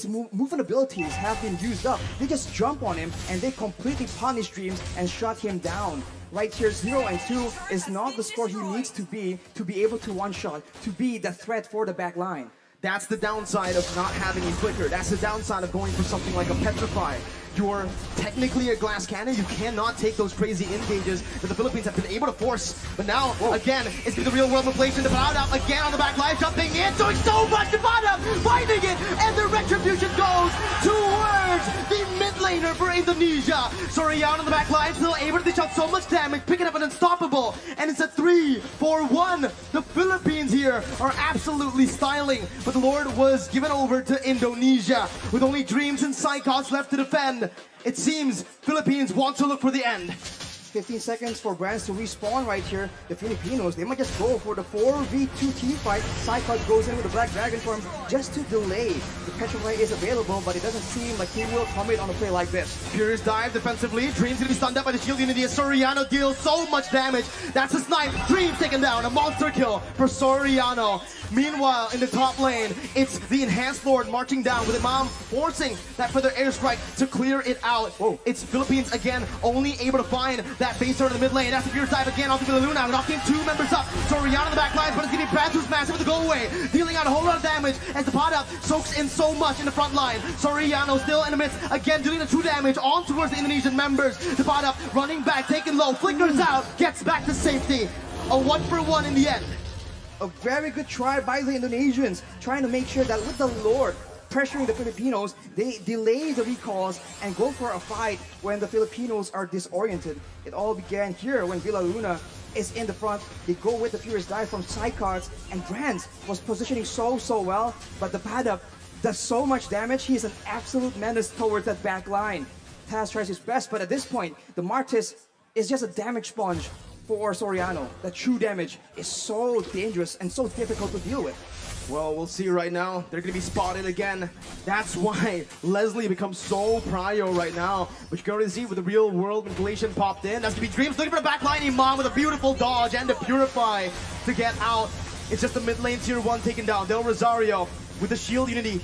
movement abilities have been used up, they just jump on him and they completely punish Dreams and shut him down. Right here, 0 and 2 is not the score he needs to be able to one-shot, to be the threat for the back line. That's the downside of not having a flicker. That's the downside of going for something like a Petrify. You're technically a glass cannon. You cannot take those crazy engages that the Philippines have been able to force. But now, again, it's been the real world inflation. Tabata again on the back line, jumping in, doing so much. Tabata finding it, and the retribution goes towards the mid laner for Indonesia. Soriano on the back line, still able to dish out so much damage, picking up an unstoppable, and it's a 3-for-1. The Philippines here are absolutely styling, but the Lord was given over to Indonesia with only Dreams and Psychos left to defend. It seems Philippines want to look for the end. 15 seconds for brands to respawn right here. The Filipinos, they might just go for the 4v2 team fight. Psychos goes in with the Black Dragon form just to delay. The Petrify is available, but it doesn't seem like he will commit on a play like this. Furious dive defensively. Dreams gonna be stunned up by the shield unity as Soriano deals so much damage. That's a snipe. Dreams taken down. A monster kill for Soriano. Meanwhile, in the top lane, it's the Enhanced Lord marching down with Imam forcing that further airstrike to clear it out. It's Philippines again, only able to find that base turn in the mid lane. That's the Furious dive again onto Luna, knocking 2 members up. Soriano in the back lines, but it's gonna be Brad's massive with the go away, dealing out a whole lot of damage as the pot up soaks in so much in the front line. Soriano still in the midst, again dealing the true damage on towards the Indonesian members. The pot up running back, taking low, flickers out, gets back to safety. A 1-for-1 in the end. A very good try by the Indonesians, trying to make sure that with the Lord pressuring the Filipinos, they delay the recalls and go for a fight when the Filipinos are disoriented. It all began here when Villa Luna is in the front. They go with the Furious Dive from Psychos, and Brands was positioning so well, but the Paddock does so much damage. He is an absolute menace towards that back line. Taz tries his best, but at this point, the Martis is just a damage sponge for Soriano. The true damage is so dangerous and so difficult to deal with. Well, we'll see right now. They're going to be spotted again. That's why Leslie becomes so prio right now. But you can already see with the real world manipulation popped in. That's going to be Dreams looking for the backline. Imam with a beautiful dodge and the Purify to get out. It's just the mid lane tier 1 taken down. Del Rosario with the shield unity,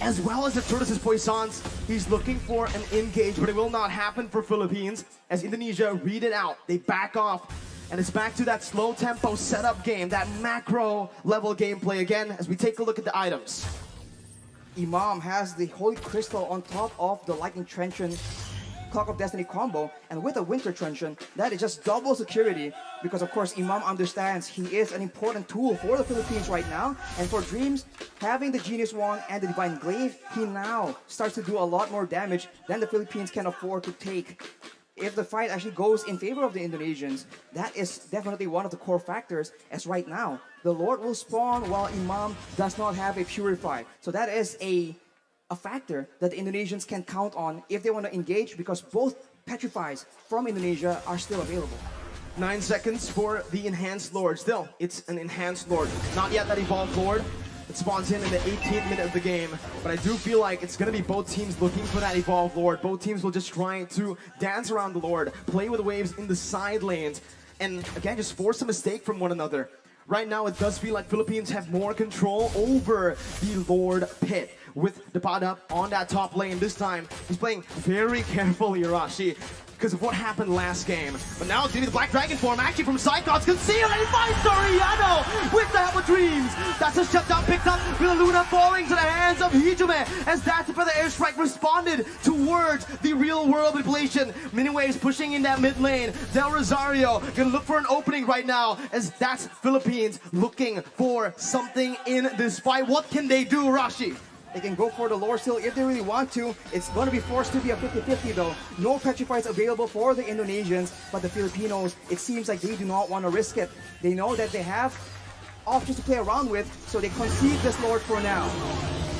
as well as the Tortoise's Poissons. He's looking for an engage, but it will not happen for Philippines as Indonesia read it out. They back off, and it's back to that slow tempo setup game, that macro level gameplay again as we take a look at the items. Imam has the Holy Crystal on top of the Lightning Truncheon Clock of Destiny combo, and with a Winter Truncheon, that is just double security, because of course Imam understands he is an important tool for the Philippines right now. And for Dreams, having the Genius Wand and the Divine Glaive, he now starts to do a lot more damage than the Philippines can afford to take. If the fight actually goes in favor of the Indonesians, that is definitely one of the core factors, as right now, the Lord will spawn while Imam does not have a Purify. So that is a factor that the Indonesians can count on if they want to engage, because both Petrifies from Indonesia are still available. 9 seconds for the Enhanced Lord. Still, it's an Enhanced Lord. Not yet that Evolved Lord. It spawns in the 18th minute of the game. But I do feel like it's going to be both teams looking for that Evolved Lord. Both teams will just try to dance around the Lord, play with the waves in the side lanes, and again, just force a mistake from one another. Right now, it does feel like Philippines have more control over the Lord pit, with the pot up on that top lane. This time, he's playing very carefully, Irashi. because of what happened last game. But now it's gonna be the Black Dragon form, actually from Cyclops, concealed, and he finds Soriano with the Help of Dreams. That's a shutdown picked up, with Luna falling to the hands of Hijime, as that's where the airstrike responded towards the real world manipulation. Miniwaves pushing in that mid lane. Del Rosario gonna look for an opening right now, as that's Philippines looking for something in this fight. What can they do, Rashi? They can go for the lore steal if they really want to. It's going to be forced to be a 50-50 though. No petrifies available for the Indonesians, but the Filipinos, it seems like they do not want to risk it. They know that they have options to play around with, so they concede this lord for now.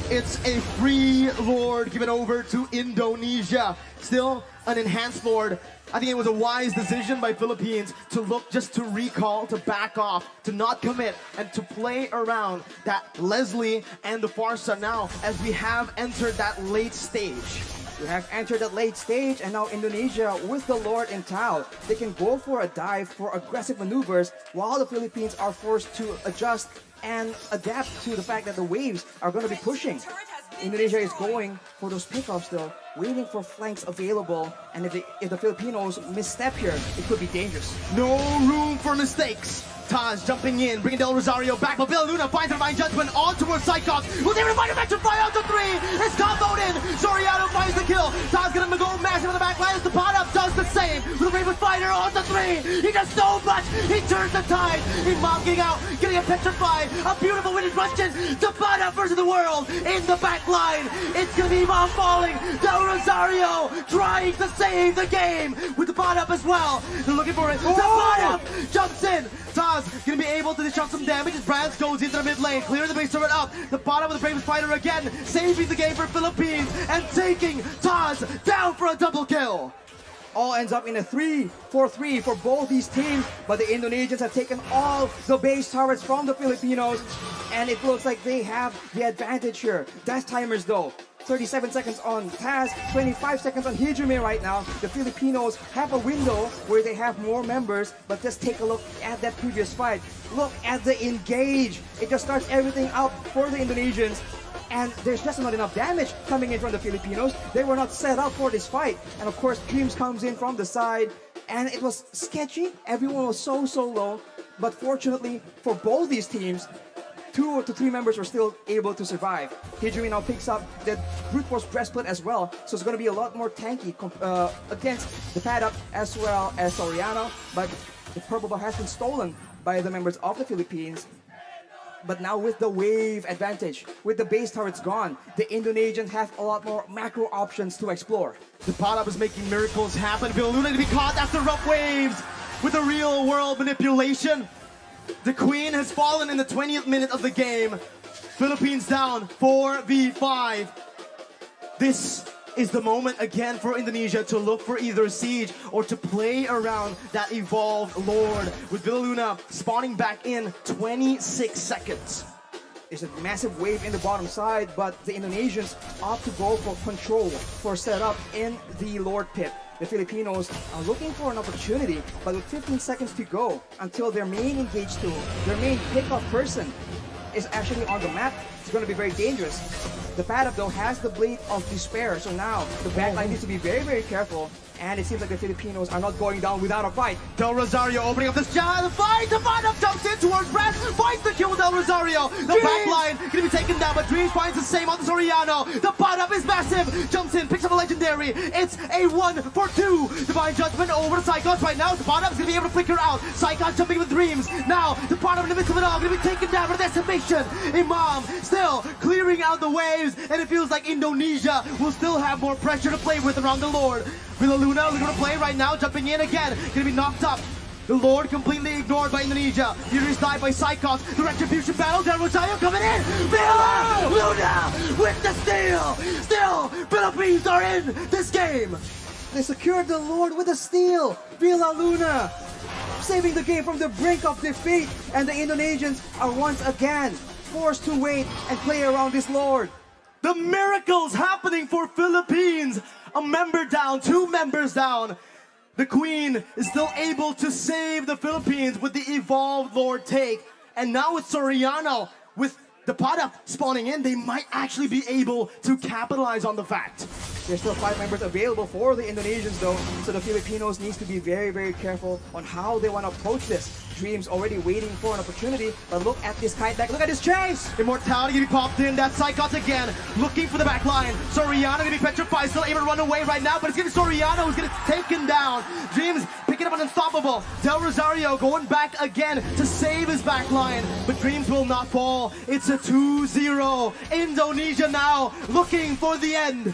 It's a free lord given over to Indonesia. Still an enhanced lord. I think it was a wise decision by Philippines to look just to recall, to back off, to not commit, and to play around that Leslie and the Farsa now as we have entered that late stage. We have entered that late stage, and now Indonesia with the Lord in tow. They can go for a dive for aggressive maneuvers, while the Philippines are forced to adjust and adapt to the fact that the waves are going to be pushing. Indonesia is going for those pickoffs though, waiting for flanks available, and if the Filipinos misstep here, it could be dangerous. No room for mistakes. Taz jumping in, bringing Del Rosario back, but Villa Luna finds a divine judgment on towards Cyclops. Was able to find a electrify out to 3. It's comboed in. Soriano finds the kill. Taz gonna go massive on the back line as the pot up does the same. With a Raven Fighter on the 3. He does so much. He turns the tide. Imam getting out, getting a petrified. A beautiful winning question. The pot up versus the world in the back line. It's gonna be Imam falling. Del Rosario trying to save the game with the pot up as well. They're looking for it. The pot up jumps in. Taz gonna be able to disrupt some damage as Brands goes into the mid lane, clearing the base turret up. The bottom of the Bravest Fighter again, saving the game for Philippines and taking Taz down for a double kill. All ends up in a 3-4-3 for both these teams, but the Indonesians have taken all the base turrets from the Filipinos, and it looks like they have the advantage here. Dash timers though. 37 seconds on Taz, 25 seconds on Hijime right now. The Filipinos have a window where they have more members, but just take a look at that previous fight. Look at the engage. It just starts everything out for the Indonesians, and there's just not enough damage coming in from the Filipinos. They were not set up for this fight. And of course, Dreams comes in from the side, and it was sketchy. Everyone was so low, but fortunately for both these teams, 2 to 3 members were still able to survive. Hijime now picks up the Brute Force breastplate as well, so it's going to be a lot more tanky against the Paddock as well as Soriano, but the purple buff has been stolen by the members of the Philippines. But now with the wave advantage, with the base turrets gone, the Indonesians have a lot more macro options to explore. The pot up is making miracles happen. Villa Luna to be caught after rough waves with the real world manipulation. The Queen has fallen in the 20th minute of the game. Philippines down 4v5. This is the moment again for Indonesia to look for either siege or to play around that evolved Lord, with Villa Luna spawning back in 26 seconds. There's a massive wave in the bottom side, but the Indonesians opt to go for control, for setup in the Lord pit. The Filipinos are looking for an opportunity, but with 15 seconds to go until their main engage tool, their main pickoff person, is actually on the map, it's going to be very dangerous. The Paddock though has the Blade of Despair, so now the backline needs to be very careful. And it seems like the Filipinos are not going down without a fight. Del Rosario opening up this shot, the fight! The Paddock jumps in towards Brad, finds the kill with Del Rosario. The backline gonna be taken down, but Dreams finds the same on the Soriano. The Paddock is massive, jumps in, picks up a legendary. It's a 1-for-2. Divine Judgment over to Cyclops right now. The Paddock's gonna be able to flicker out. Cyclops jumping with Dreams. Now, the Paddock in the midst of it all, gonna be taken down for decimation. Imam still clearing out the waves, and it feels like Indonesia will still have more pressure to play with around the Lord. Villa Luna looking to play right now, jumping in again, gonna be knocked up. The Lord completely ignored by Indonesia. Furious dive by Cyclops. The retribution battle, Del Rosario coming in. Villa Luna with the steal. Still, Philippines are in this game. They secured the Lord with a steal. Villa Luna saving the game from the brink of defeat, and the Indonesians are once again forced to wait and play around this Lord. The miracles happening for Philippines. A member down, 2 members down. The Queen is still able to save the Philippines with the evolved Lord take. And now with Soriano, with the Paddock spawning in, they might actually be able to capitalize on the fact. There's still 5 members available for the Indonesians though, so the Filipinos needs to be very, very careful on how they want to approach this. Dreams already waiting for an opportunity, but look at this kite back, look at this chase! Immortality gonna be popped in, that Psychots again, looking for the back line. Soriano gonna be petrified, still able to run away right now, but it's gonna be Soriano who's gonna take him down. Dreams picking up an unstoppable. Del Rosario going back again to save his back line, but Dreams will not fall. It's a 2-0. Indonesia now looking for the end.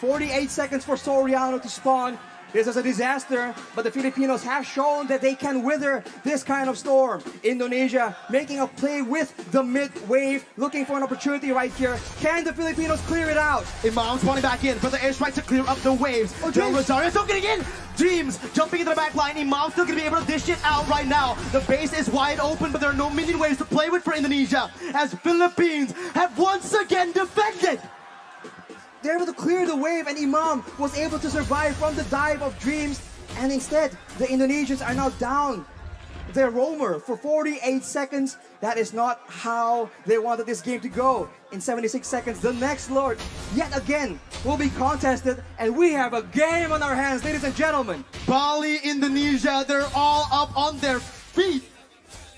48 seconds for Soriano to spawn. This is a disaster, but the Filipinos have shown that they can wither this kind of storm. Indonesia making a play with the mid wave, looking for an opportunity right here. Can the Filipinos clear it out? Imam spawning back in for the airstrike to clear up the waves. Del Rosario still getting in. Dreams jumping into the back line. Imam still gonna be able to dish it out right now. The base is wide open, but there are no minion waves to play with for Indonesia, as Philippines have once again defended. They're able to clear the wave, and Imam was able to survive from the dive of Dreams, and instead the Indonesians are now down their roamer for 48 seconds. That is not how they wanted this game to go. In 76 seconds, the next Lord yet again will be contested, and we have a game on our hands, ladies and gentlemen. Bali, Indonesia, they're all up on their feet.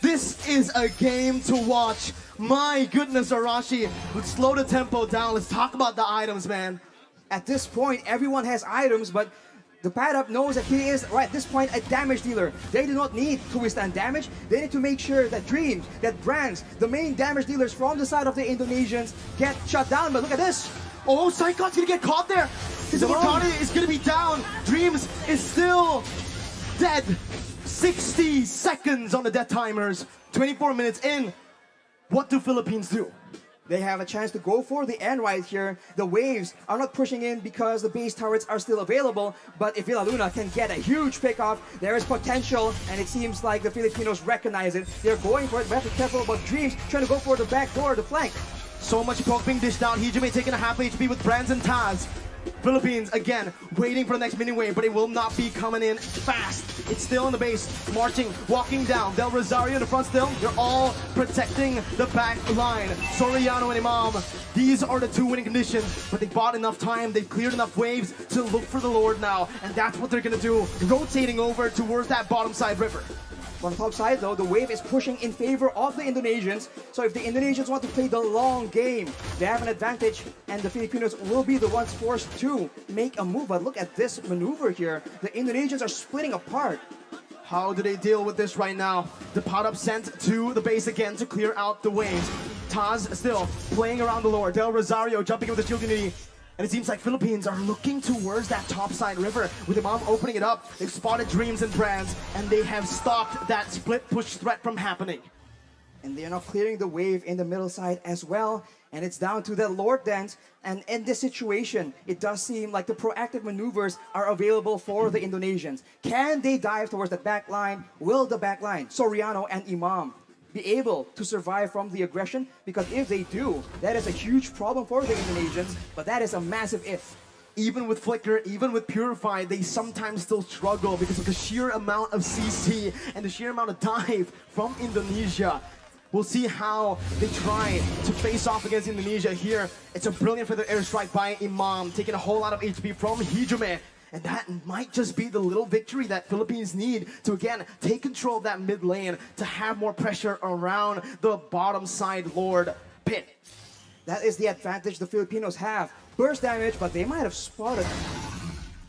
This is a game to watch. My goodness, Arashi, let's slow the tempo down. Let's talk about the items, man. At this point, everyone has items, but the pad-up knows that he is, right at this point, a damage dealer. They do not need to withstand damage. They need to make sure that Dreams, that Brands, the main damage dealers from the side of the Indonesians, get shut down. But look at this. Oh, Psychot's gonna get caught there. His immortality is gonna be down. Dreams is still dead. 60 seconds on the death timers. 24 minutes in. What do Philippines do? They have a chance to go for the end right here. The waves are not pushing in because the base turrets are still available, but if Villa Luna can get a huge pickoff, there is potential, and it seems like the Filipinos recognize it. They're going for it. We have to be careful about Dreams trying to go for the back door, the flank. So much poke being dished out. Hijime taking a half HP with Brands and Taz. Philippines again waiting for the next mini wave, but it will not be coming in fast. It's still in the base, marching, walking down. Del Rosario in the front still. They're all protecting the back line. Soriano and Imam, these are the 2 winning conditions, but they bought enough time. They've cleared enough waves to look for the Lord now, and that's what they're gonna do, rotating over towards that bottom side river. On the top side though, the wave is pushing in favor of the Indonesians. So if the Indonesians want to play the long game, they have an advantage, and the Filipinos will be the ones forced to make a move. But look at this maneuver here. The Indonesians are splitting apart. How do they deal with this right now? The pot-up sent to the base again to clear out the waves. Taz still playing around the Lord. Del Rosario jumping with the shield unity. And it seems like Philippines are looking towards that topside river with Imam opening it up. They've spotted Dreams and Brands, and they have stopped that split push threat from happening. And they're now clearing the wave in the middle side as well. And it's down to the Lord Dance. And in this situation, it does seem like the proactive maneuvers are available for the Indonesians. Can they dive towards the back line? Will the back line, Soriano and Imam, be able to survive from the aggression? Because if they do, that is a huge problem for the Indonesians, but that is a massive if. Even with Flicker, even with Purify, they sometimes still struggle because of the sheer amount of CC and the sheer amount of dive from Indonesia. We'll see how they try to face off against Indonesia here. It's a brilliant feather airstrike by Imam, taking a whole lot of HP from Hijime. And that might just be the little victory that Philippines need to, again, take control of that mid lane to have more pressure around the bottom side Lord pit. That is the advantage the Filipinos have. Burst damage, but they might have spotted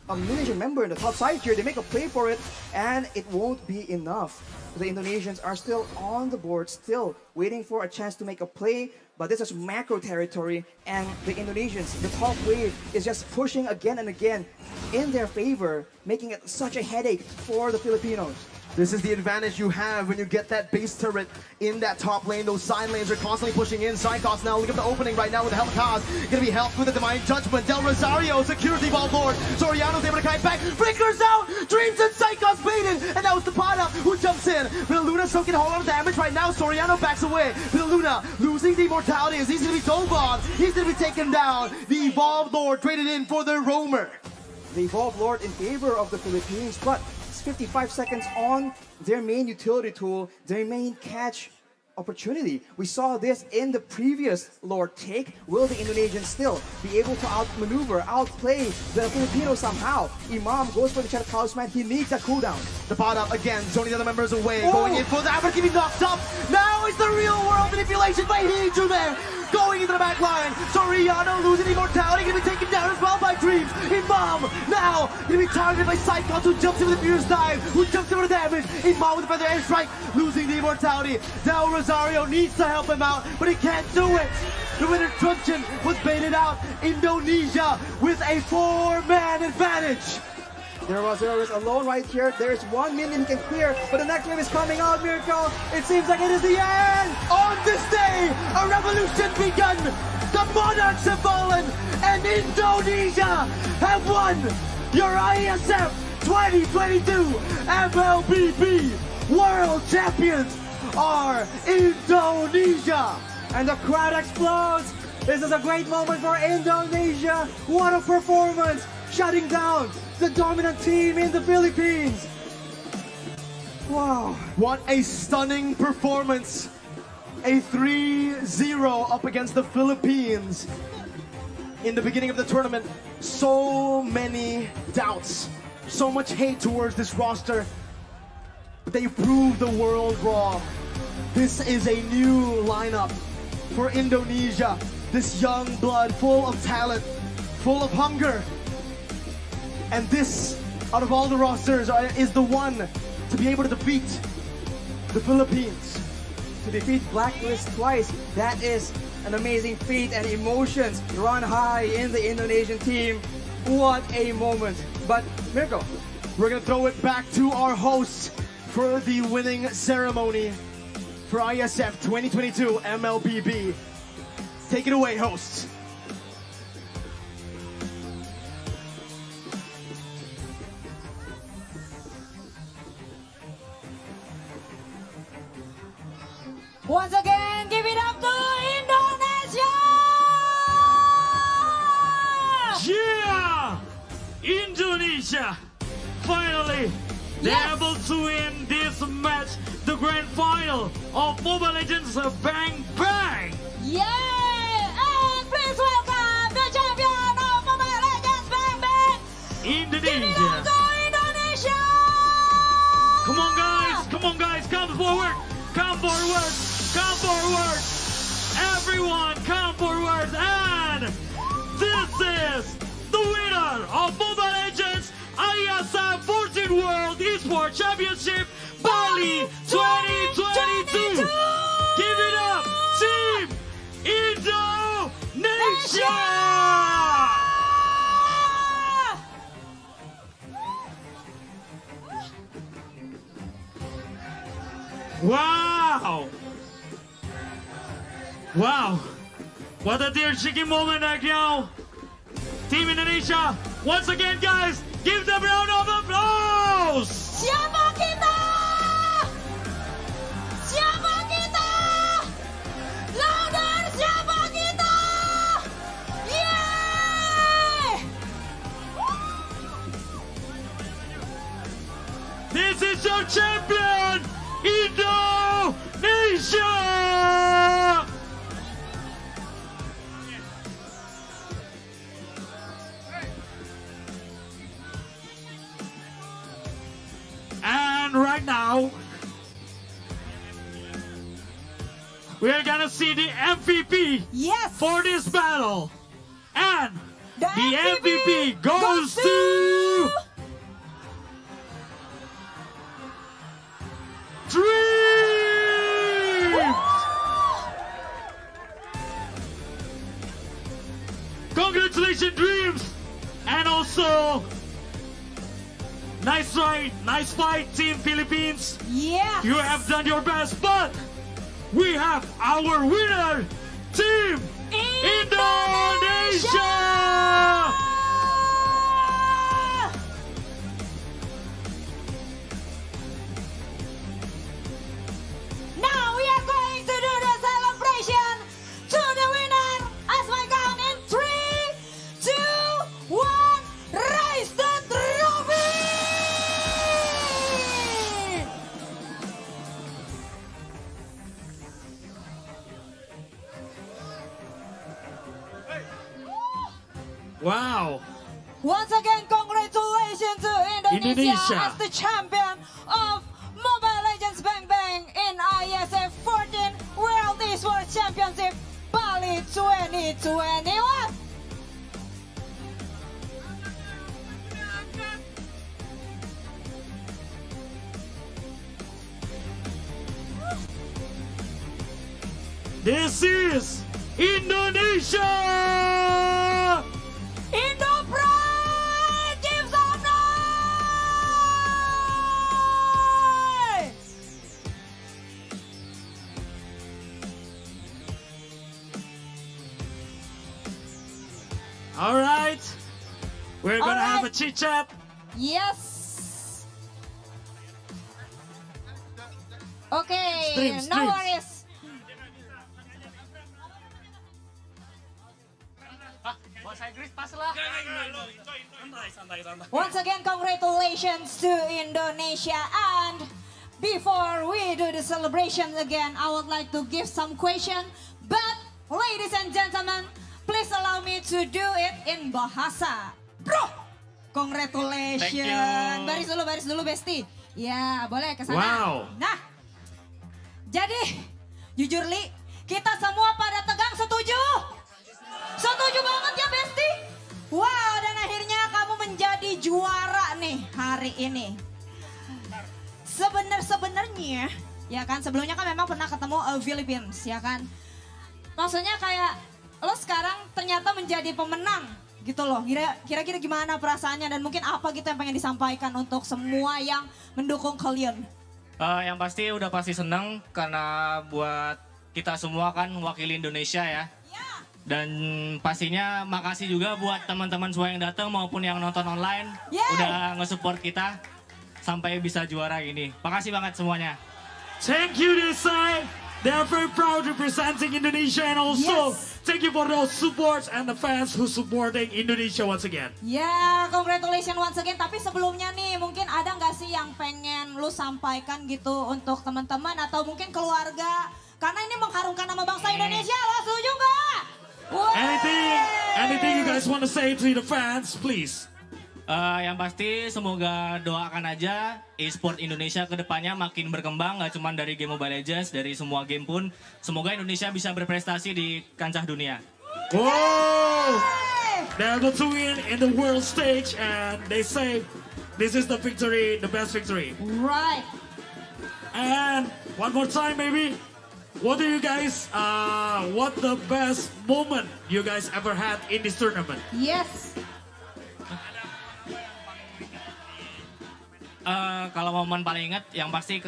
a Indonesian member in the top side here. They make a play for it, and it won't be enough. The Indonesians are still on the board, still waiting for a chance to make a play, but this is macro territory, and the Indonesians, the top wave, is just pushing again and again in their favor, making it such a headache for the Filipinos. This is the advantage you have when you get that base turret in that top lane. Those side lanes are constantly pushing in. Psychos now, look at the opening right now with the Hellcast. Gonna be helped with the Divine Judgment. Del Rosario, security ball Lord. Soriano's able to kite back. Flickers out! Dreams and Psychos baited! And that was the Pada who jumps in. Villa Luna soaking a whole lot of damage right now. Soriano backs away. Villa Luna losing the immortality as he's gonna be dove on. He's gonna be taken down. The Evolved Lord traded in for the Roamer. The Evolved Lord in favor of the Philippines, but 55 seconds on their main utility tool, their main catch opportunity. We saw this in the previous Lord take. Will the Indonesians still be able to outmaneuver, outplay the Filipinos somehow? Imam goes for the Shadow Talisman. He needs that cooldown. The bottom again, zoning the other members away, Oh. going in for that, but getting knocked up. Now it's the real world manipulation by Hiju there, going into the back line. So Rihanna losing immortality, gonna be taken down as well by Dreams. Imam now gonna be targeted by Cyclops, who jumps in with the fierce dive, who jumps in with the damage. Imam with the feather air strike, losing the immortality. Now Rosario needs to help him out, but he can't do it. The winner Truncheon was baited out. Indonesia with a 4-man advantage. There was alone right here. There's 1 million he can clear, but the next wave is coming out, Miracle. It seems like it is the end. On this day, a revolution begun. The monarchs have fallen, and Indonesia have won your iesf 2022 MLBB World Champions are Indonesia. And the crowd explodes. This is a great moment for Indonesia. What a performance, shutting down the dominant team in the Philippines. Wow. What a stunning performance. A 3-0 up against the Philippines. In the beginning of the tournament, so many doubts, so much hate towards this roster. But they proved the world wrong. This is a new lineup for Indonesia. This young blood, full of talent, full of hunger. And this, out of all the rosters, is the one to be able to defeat the Philippines. To defeat Blacklist twice, that is an amazing feat, and emotions run high in the Indonesian team. What a moment. But Miracle, We're gonna throw it back to our hosts for the winning ceremony for iesf 2022 MLBB. Take it away, hosts. Once again, give it up to Indonesia! Yeah! Indonesia! Finally, they're Yes! able to win this match, the grand final of Mobile Legends Bang Bang! Yay! And please welcome the champion of Mobile Legends Bang Bang! Give it up Indonesia! to Indonesia! Come on guys, come forward! Come forward! Come forward! Everyone, come forward! And this is the winner of Mobile Legends iesf 14 World Esports Championship Bali 2022! Give it up, Team Indonesia! Wow! Wow! What a tear-shaking moment right now! Team Indonesia, once again guys, give them a round of applause! Siapa kita? Siapa kita? Louder, siapa kita? Yeay! This is your champion, Indonesia! And right now, we're gonna see the MVP Yes! for this battle. And The MVP goes to Dreams! Congratulations, Dreams! And also, nice try, nice fight, Team Philippines. Yes! You have done your best, but we have our winner, Team Indonesia! Now we are going to do the celebration to the winner as we count in 3, 2, 1, raise the trophy! Wow. Once again, congratulations to Indonesia, Indonesia. as the champion of Mobile Legends Bang Bang in iesf 14 World Esports Championship Bali 2021. This is Indonesia! Indo Pride, give some noise! All right. We're gonna have a Alright. chit chat. Yes. Okay, Streams, no streams. worries. Once again, congratulations to Indonesia. And before we do the celebration again, I would like to give some question. But ladies and gentlemen, please allow me to do it in bahasa. Bro, congratulations. Thank you. Baris dulu, Besti. Ya, boleh ke sana. Wow. Nah, jadi jujur Li, kita semua pada tegang setuju? Setuju banget ya Besti? Wow, dan akhirnya kamu menjadi juara nih hari ini. Sebenarnya, ya kan sebelumnya kan memang pernah ketemu Philippines, ya kan. Maksudnya kayak lo sekarang ternyata menjadi pemenang gitu loh. Kira-kira gimana perasaannya dan mungkin apa gitu yang pengen disampaikan untuk semua yang mendukung kalian? Yang pasti udah pasti seneng karena buat kita semua kan wakili Indonesia ya. Dan pastinya makasih juga buat teman-teman semua yang datang maupun yang nonton online. Udah nge-support kita sampai bisa juara gini. Makasih banget semuanya. Thank you this side. They are very proud representing Indonesia and also thank you for those supports and the fans who supporting Indonesia once again. Ya, congratulations once again. Tapi sebelumnya nih, mungkin ada nggak sih yang pengen lu sampaikan gitu untuk teman-teman atau mungkin keluarga? Karena ini mengharumkan nama bangsa Indonesia, lo setuju nggak? Anything you guys want to say to the fans, please? Yang pasti semoga doakan aja e-sport Indonesia ke depannya makin berkembang. Gak cuma dari game Mobile Legends, dari semua game pun. Semoga Indonesia bisa berprestasi di kancah dunia. Whoa! They're able to win in the world stage and they say this is the victory, the best victory. Right. And one more time maybe. What do you guys, what the best moment you guys ever had in this tournament? Yes. Kalau momen paling ingat yang pasti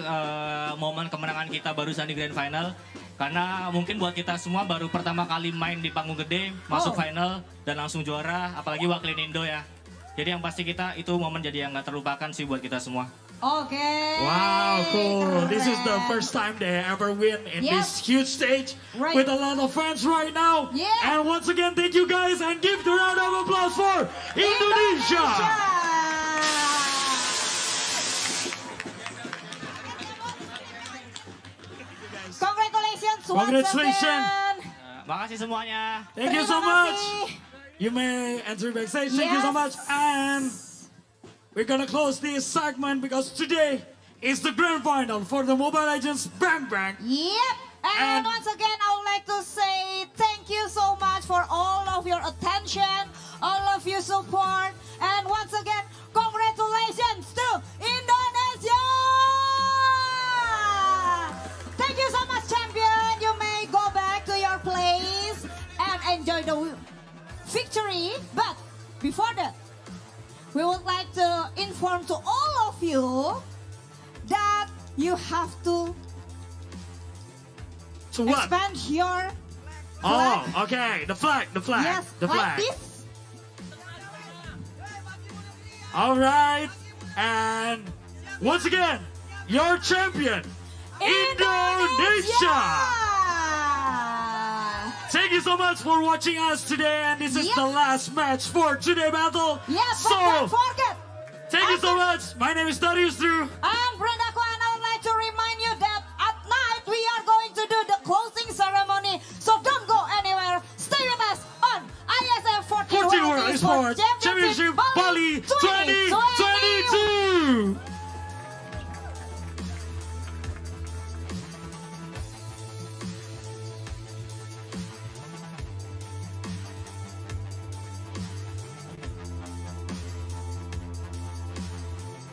momen kemenangan kita barusan di Grand Final. Karena mungkin buat kita semua baru pertama kali main di panggung gede, masuk final dan langsung juara, apalagi wakilin Indo ya. Jadi yang pasti kita itu momen jadi yang gak terlupakan sih buat kita semua. Oke. Wow, cool. This is the first time they ever win in this huge stage with a lot of fans right now. And once again, thank you guys and give the round of applause for Indonesia. Congratulations once Congratulations. again. Makasih semuanya. Thank you so much. You may enter backstage. Thank you so much. And we're gonna close this segment because today is the grand final for the Mobile Legends Bang Bang. Yep. And once again, I would like to say thank you so much for all of your attention, all of your support, and once again, congratulations to Indonesia! Thank you so much, champion. You may go back to your place and enjoy the victory. But before that, we would like to inform to all of you that you have to expand your flag. Oh, okay. The flag. Yes, the like flag. this. All right. And once again, your champion, Indonesia. Thank you so much for watching us today. And this is the last match for today battle. Yes, but don't forget. Thank you so much. My name is Darius Drew. I'm Brenda